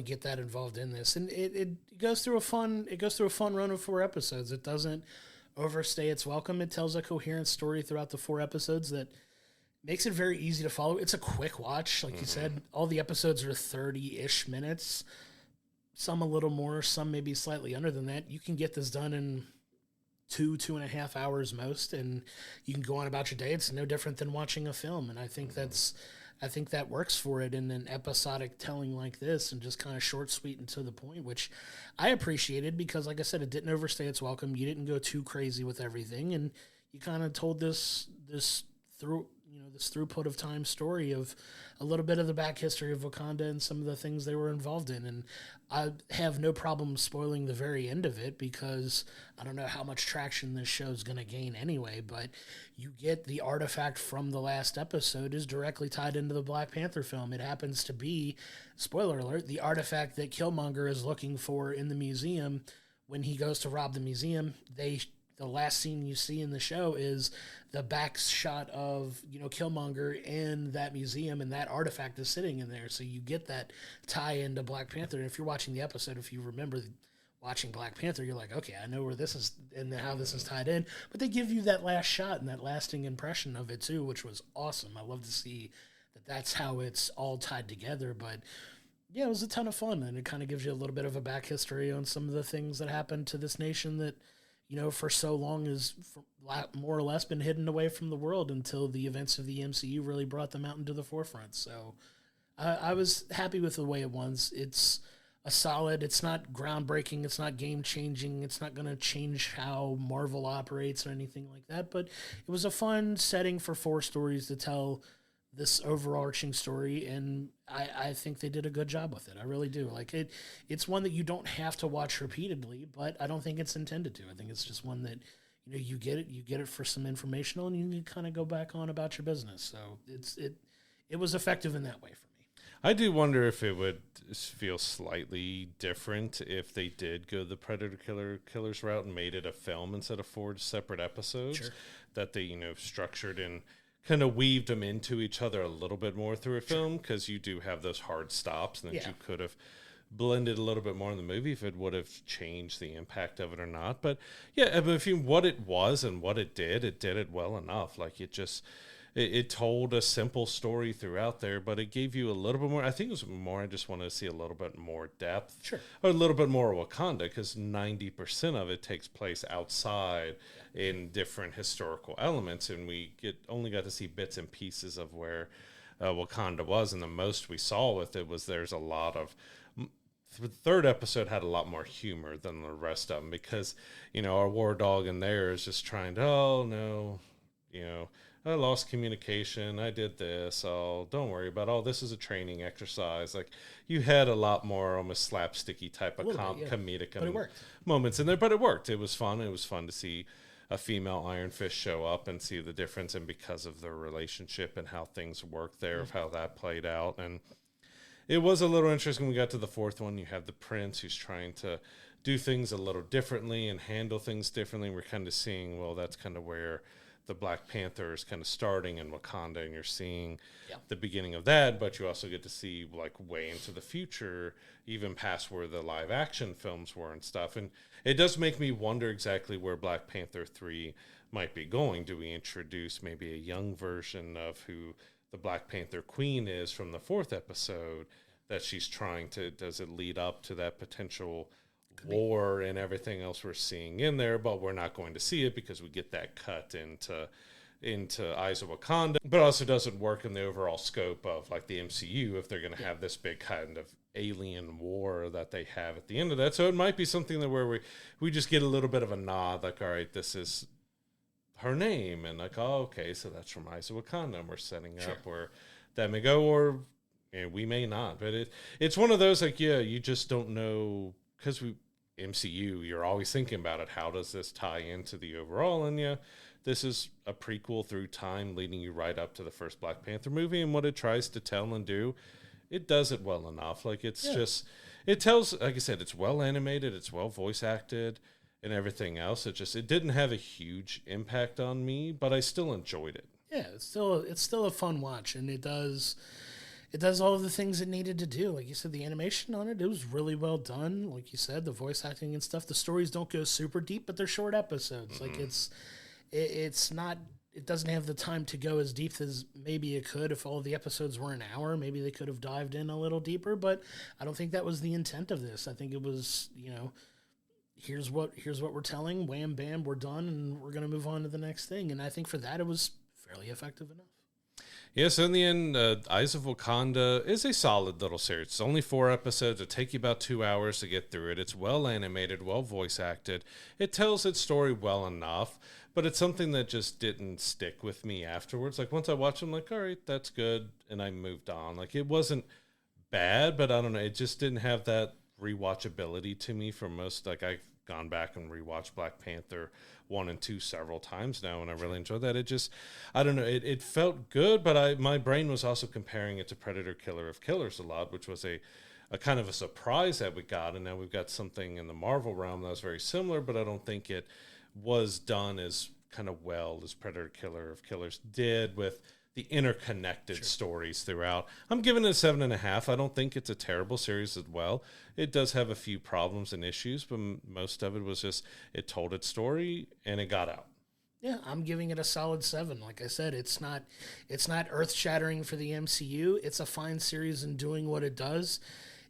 B: get that involved in this, and it goes through a fun run of 4 episodes. It doesn't overstay its welcome. It tells a coherent story throughout the 4 episodes that makes it very easy to follow. It's a quick watch, like you said. All the episodes are 30-ish minutes. Some a little more, some maybe slightly under than that. You can get this done in 2.5 hours most, and you can go on about your day. It's no different than watching a film, and I think that works for it in an episodic telling like this, and just kind of short, sweet, and to the point, which I appreciated because, like I said, it didn't overstay its welcome. You didn't go too crazy with everything, and you kind of told this throughput of time story of a little bit of the back history of Wakanda and some of the things they were involved in. And I have no problem spoiling the very end of it because I don't know how much traction this show is going to gain anyway, but you get the artifact from the last episode is directly tied into the Black Panther film. It happens to be, spoiler alert, the artifact that Killmonger is looking for in the museum. When he goes to rob the museum, the last scene you see in the show is the back shot of, Killmonger in that museum, and that artifact is sitting in there. So you get that tie into Black Panther. And if you're watching the episode, if you remember watching Black Panther, you're like, okay, I know where this is and how this is tied in. But they give you that last shot and that lasting impression of it too, which was awesome. I love to see that that's how it's all tied together. But yeah, it was a ton of fun, and it kind of gives you a little bit of a back history on some of the things that happened to this nation that, for so long has more or less been hidden away from the world until the events of the MCU really brought them out into the forefront. So I was happy with the way it was. It's a solid, it's not groundbreaking, it's not game-changing, it's not going to change how Marvel operates or anything like that, but it was a fun setting for 4 stories to tell this overarching story, and I think they did a good job with it. I really do. Like it's one that you don't have to watch repeatedly, but I don't think it's intended to. I think it's just one that you get it for some informational, and you can kind of go back on about your business. So it was effective in that way for me.
A: I do wonder if it would feel slightly different if they did go the Predator Killers route and made it a film instead of 4 separate episodes. Sure. That they structured and kind of weaved them into each other a little bit more through a film, because you do have those hard stops, and that you could have blended a little bit more in the movie if it would have changed the impact of it or not. But yeah, what it was and what it did well enough. Like it told a simple story throughout there, but it gave you a little bit more. I think it was more, I just wanted to see a little bit more depth.
B: Sure.
A: Or a little bit more Wakanda, because 90% of it takes place outside in different historical elements, and we only got to see bits and pieces of where Wakanda was, and the most we saw with it was there's a lot of... The 3rd episode had a lot more humor than the rest of them, because, our war dog in there is just trying to, oh, no, I lost communication. I did this. Oh, don't worry about it. Oh, this is a training exercise. Like, you had a lot more almost slapsticky type of comedic moments in there, but it worked. It was fun. It was fun to see a female Iron Fist show up and see the difference, and because of their relationship and how things worked there, of how that played out. And it was a little interesting. When we got to the 4th one, you have the prince who's trying to do things a little differently and handle things differently. We're kind of seeing, well, that's kind of where the Black Panther is kind of starting in Wakanda, and you're seeing the beginning of that, but you also get to see like way into the future, even past where the live action films were and stuff. And it does make me wonder exactly where Black Panther 3 might be going. Do we introduce maybe a young version of who the Black Panther Queen is from the 4th episode, that she's trying to, does it lead up to that potential war and everything else we're seeing in there? But we're not going to see it because we get that cut into Eyes of Wakanda, but also doesn't work in the overall scope of like the MCU if they're going to have this big kind of alien war that they have at the end of that. So it might be something that where we just get a little bit of a nod, like, all right, this is her name, and like, oh, okay, so that's from Eyes of Wakanda, and we're setting up where that may go, or we may not. But it's one of those, like, you just don't know, because MCU, you're always thinking about it. How does this tie into the overall? And this is a prequel through time leading you right up to the first Black Panther movie, and what it tries to tell and do, it does it well enough. Like, it's just, it tells, like I said, it's well animated, it's well voice acted. and everything else. It didn't have a huge impact on me, but I still enjoyed it.
B: Yeah, it's still a fun watch, and it does all of the things it needed to do. Like you said, the animation on it was really well done. Like you said, the voice acting and stuff. The stories don't go super deep, but they're short episodes. Like it's not. It doesn't have the time to go as deep as maybe it could. If all of the episodes were an hour, maybe they could have dived in a little deeper. But I don't think that was the intent of this. I think it was, here's what we're telling. Wham, bam, we're done, and we're gonna move on to the next thing. And I think for that, it was fairly effective enough.
A: Yeah, so in the end, Eyes of Wakanda is a solid little series. It's only 4 episodes. It'll take you about 2 hours to get through it. It's well animated, well voice acted. It tells its story well enough, but it's something that just didn't stick with me afterwards. Like, once I watched it, I'm like, all right, that's good, and I moved on. Like, it wasn't bad, but I don't know, it just didn't have that rewatchability to me for most. Like, I've gone back and rewatched Black Panther 1 and 2 several times now, and I really enjoyed that. It just, I don't know, it felt good, but my brain was also comparing it to Predator Killer of Killers a lot, which was a kind of a surprise that we got, and now we've got something in the Marvel realm that was very similar, but I don't think it was done as kind of well as Predator Killer of Killers did with the interconnected stories throughout. I'm giving it a 7.5. I don't think it's a terrible series as well. It does have a few problems and issues, but most of it was just, it told its story and it got out.
B: Yeah, I'm giving it a solid 7. Like I said, it's not earth-shattering for the MCU. It's a fine series in doing what it does.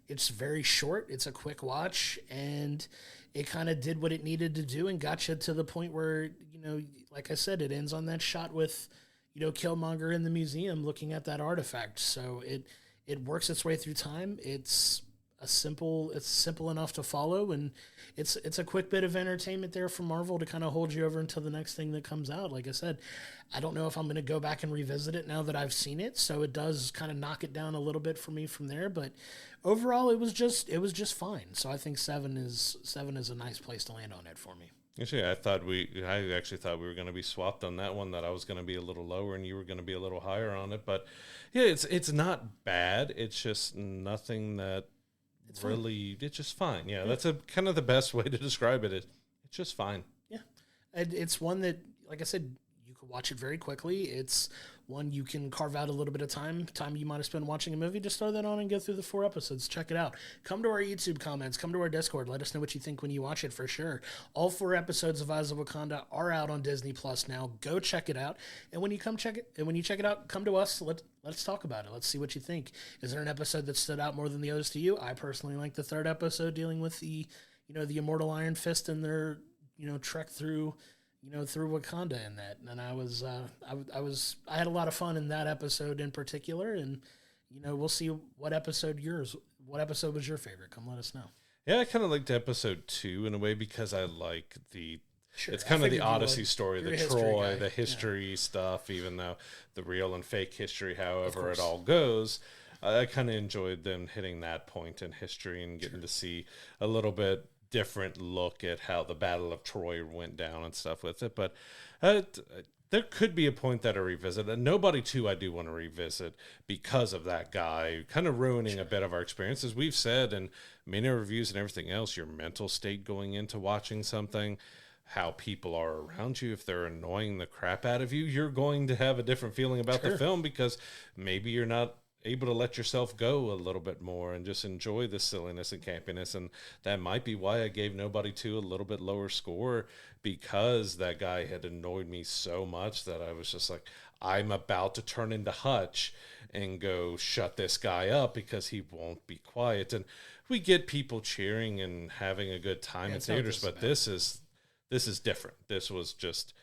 B: It's very short. It's a quick watch, and it kind of did what it needed to do and got you to the point where, like I said, it ends on that shot with Killmonger in the museum looking at that artifact. So it works its way through time. It's simple enough to follow, and it's a quick bit of entertainment there from Marvel to kind of hold you over until the next thing that comes out. Like I said, I don't know if I'm going to go back and revisit it now that I've seen it, so it does kind of knock it down a little bit for me from there, but overall it was just fine. So I think 7 is a nice place to land on it for me.
A: Actually, I actually thought we were going to be swapped on that one, that I was going to be a little lower and you were going to be a little higher on it. But yeah, it's not bad. It's just nothing that it's just fine. Yeah, that's kind of the best way to describe it. It's just fine.
B: Yeah. And it's one that, like I said, you could watch it very quickly. It's one you can carve out a little bit of time you might have spent watching a movie. Just throw that on and go through the 4 episodes. Check it out. Come to our YouTube comments. Come to our Discord. Let us know what you think when you watch it for sure. All 4 episodes of Eyes of Wakanda are out on Disney Plus now. Go check it out. And when you check it out, come to us. Let's talk about it. Let's see what you think. Is there an episode that stood out more than the others to you? I personally like the 3rd episode dealing with the Immortal Iron Fist and their trek through Wakanda in that. And I had a lot of fun in that episode in particular, and we'll see what episode was your favorite. Come let us know.
A: Yeah, I kind of liked episode 2 in a way because I like it's kind of the Odyssey story, the Troy, the history stuff, even though the real and fake history, however it all goes. I kind of enjoyed them hitting that point in history and getting to see a little bit different look at how the Battle of Troy went down and stuff with it. But there could be a point that I revisit. And Nobody 2 I do want to revisit because of that guy kind of ruining a bit of our experience. As we've said in many reviews and everything else, your mental state going into watching something, how people are around you, if they're annoying the crap out of you, you're going to have a different feeling about the film because maybe you're not able to let yourself go a little bit more and just enjoy the silliness and campiness. And that might be why I gave Nobody 2 a little bit lower score, because that guy had annoyed me so much that I was just like, I'm about to turn into Hutch and go shut this guy up because he won't be quiet. And we get people cheering and having a good time in theaters, but this is different. This was just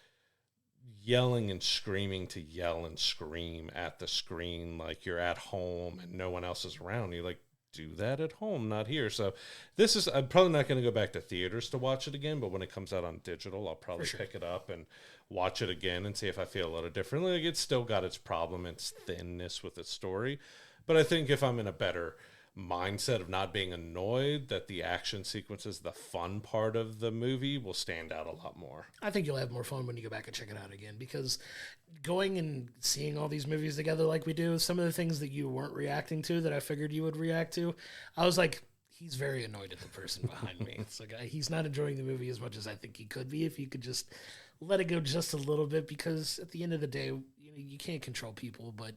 A: yelling and screaming to yell and scream at the screen like you're at home and no one else is around you. Like, do that at home, not here. So I'm probably not going to go back to theaters to watch it again, but when it comes out on digital, I'll probably pick it up and watch it again and see if I feel a little differently. Like, it's still got its problem, its thinness with its story. But I think if I'm in a better mindset of not being annoyed, that the action sequences, the fun part of the movie, will stand out a lot more.
B: I think you'll have more fun when you go back and check it out again, because going and seeing all these movies together like we do, some of the things that you weren't reacting to that I figured you would react to, I was like, he's very annoyed at the person behind me. It's like he's not enjoying the movie as much as I think he could be if you could just let it go just a little bit, because at the end of the day, you can't control people. But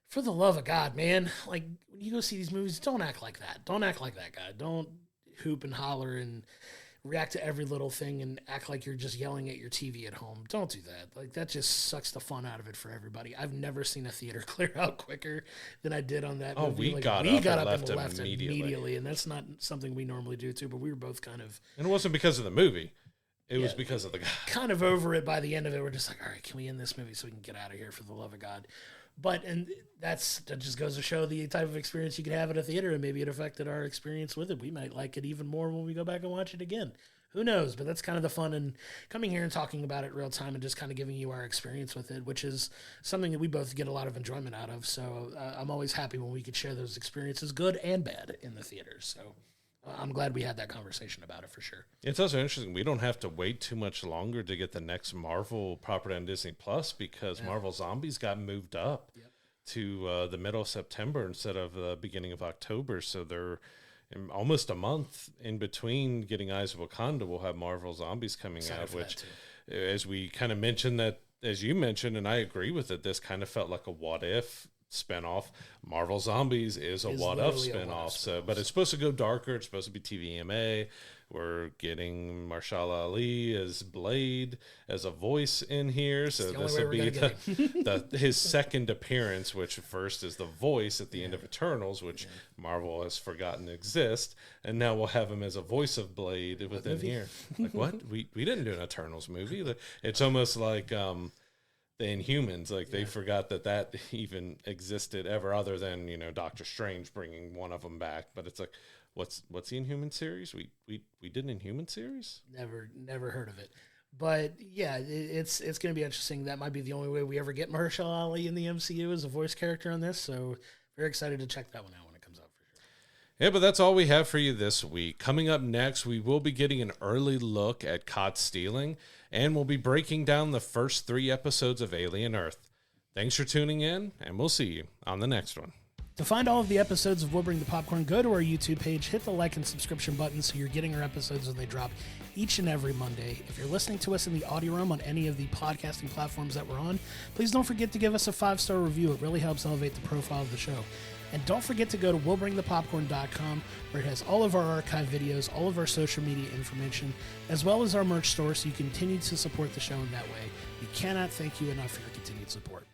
B: for the love of God, man, like when you go see these movies, don't act like that. Don't act like that guy. Don't hoop and holler and react to every little thing and act like you're just yelling at your TV at home. Don't do that. Like, that just sucks the fun out of it for everybody. I've never seen a theater clear out quicker than I did on that movie.
A: We got up and left immediately.
B: And that's not something we normally do too, but we were both kind of...
A: And it wasn't because of the movie. It was because of the guy.
B: Kind of over it by the end of it. We're just like, all right, can we end this movie so we can get out of here for the love of God? But, and that just goes to show the type of experience you can have at a theater, and maybe it affected our experience with it. We might like it even more when we go back and watch it again. Who knows? But that's kind of the fun in coming here and talking about it real time and just kind of giving you our experience with it, which is something that we both get a lot of enjoyment out of. So I'm always happy when we could share those experiences, good and bad, in the theaters. So I'm glad we had that conversation about it for sure.
A: It's also interesting. We don't have to wait too much longer to get the next Marvel property on Disney Plus, because Marvel Zombies got moved up to the middle of September instead of the beginning of October. So they're almost a month in between getting Eyes of Wakanda. We'll have Marvel Zombies coming out, which, as we kind of mentioned, that as you mentioned, and I agree with it, this kind of felt like a what if spinoff. Marvel Zombies is a what if spinoff. But it's supposed to go darker. It's supposed to be TVMA. We're getting Marshall Ali as Blade as a voice in here. So this will be his second appearance, which first is the voice at the end of Eternals, which Marvel has forgotten exist. And now we'll have him as a voice of Blade within here. Like, what? We didn't do an Eternals movie. It's almost like the Inhumans. Like, they forgot that even existed ever, other than, Doctor Strange bringing one of them back. But it's like, what's the Inhuman series? We did an Inhuman series?
B: Never heard of it. But yeah, it's going to be interesting. That might be the only way we ever get Mahershala Ali in the MCU as a voice character on this. So very excited to check that one out when it comes out for sure.
A: Yeah, but that's all we have for you this week. Coming up next, we will be getting an early look at caught stealing, and we'll be breaking down the first 3 episodes of Alien Earth. Thanks for tuning in, and we'll see you on the next one.
B: To find all of the episodes of We'll Bring the Popcorn, go to our YouTube page, hit the like and subscription button so you're getting our episodes when they drop each and every Monday. If you're listening to us in the audio room on any of the podcasting platforms that we're on, please don't forget to give us a 5-star review. It really helps elevate the profile of the show. And don't forget to go to willbringthepopcorn.com, where it has all of our archive videos, all of our social media information, as well as our merch store, so you continue to support the show in that way. We cannot thank you enough for your continued support.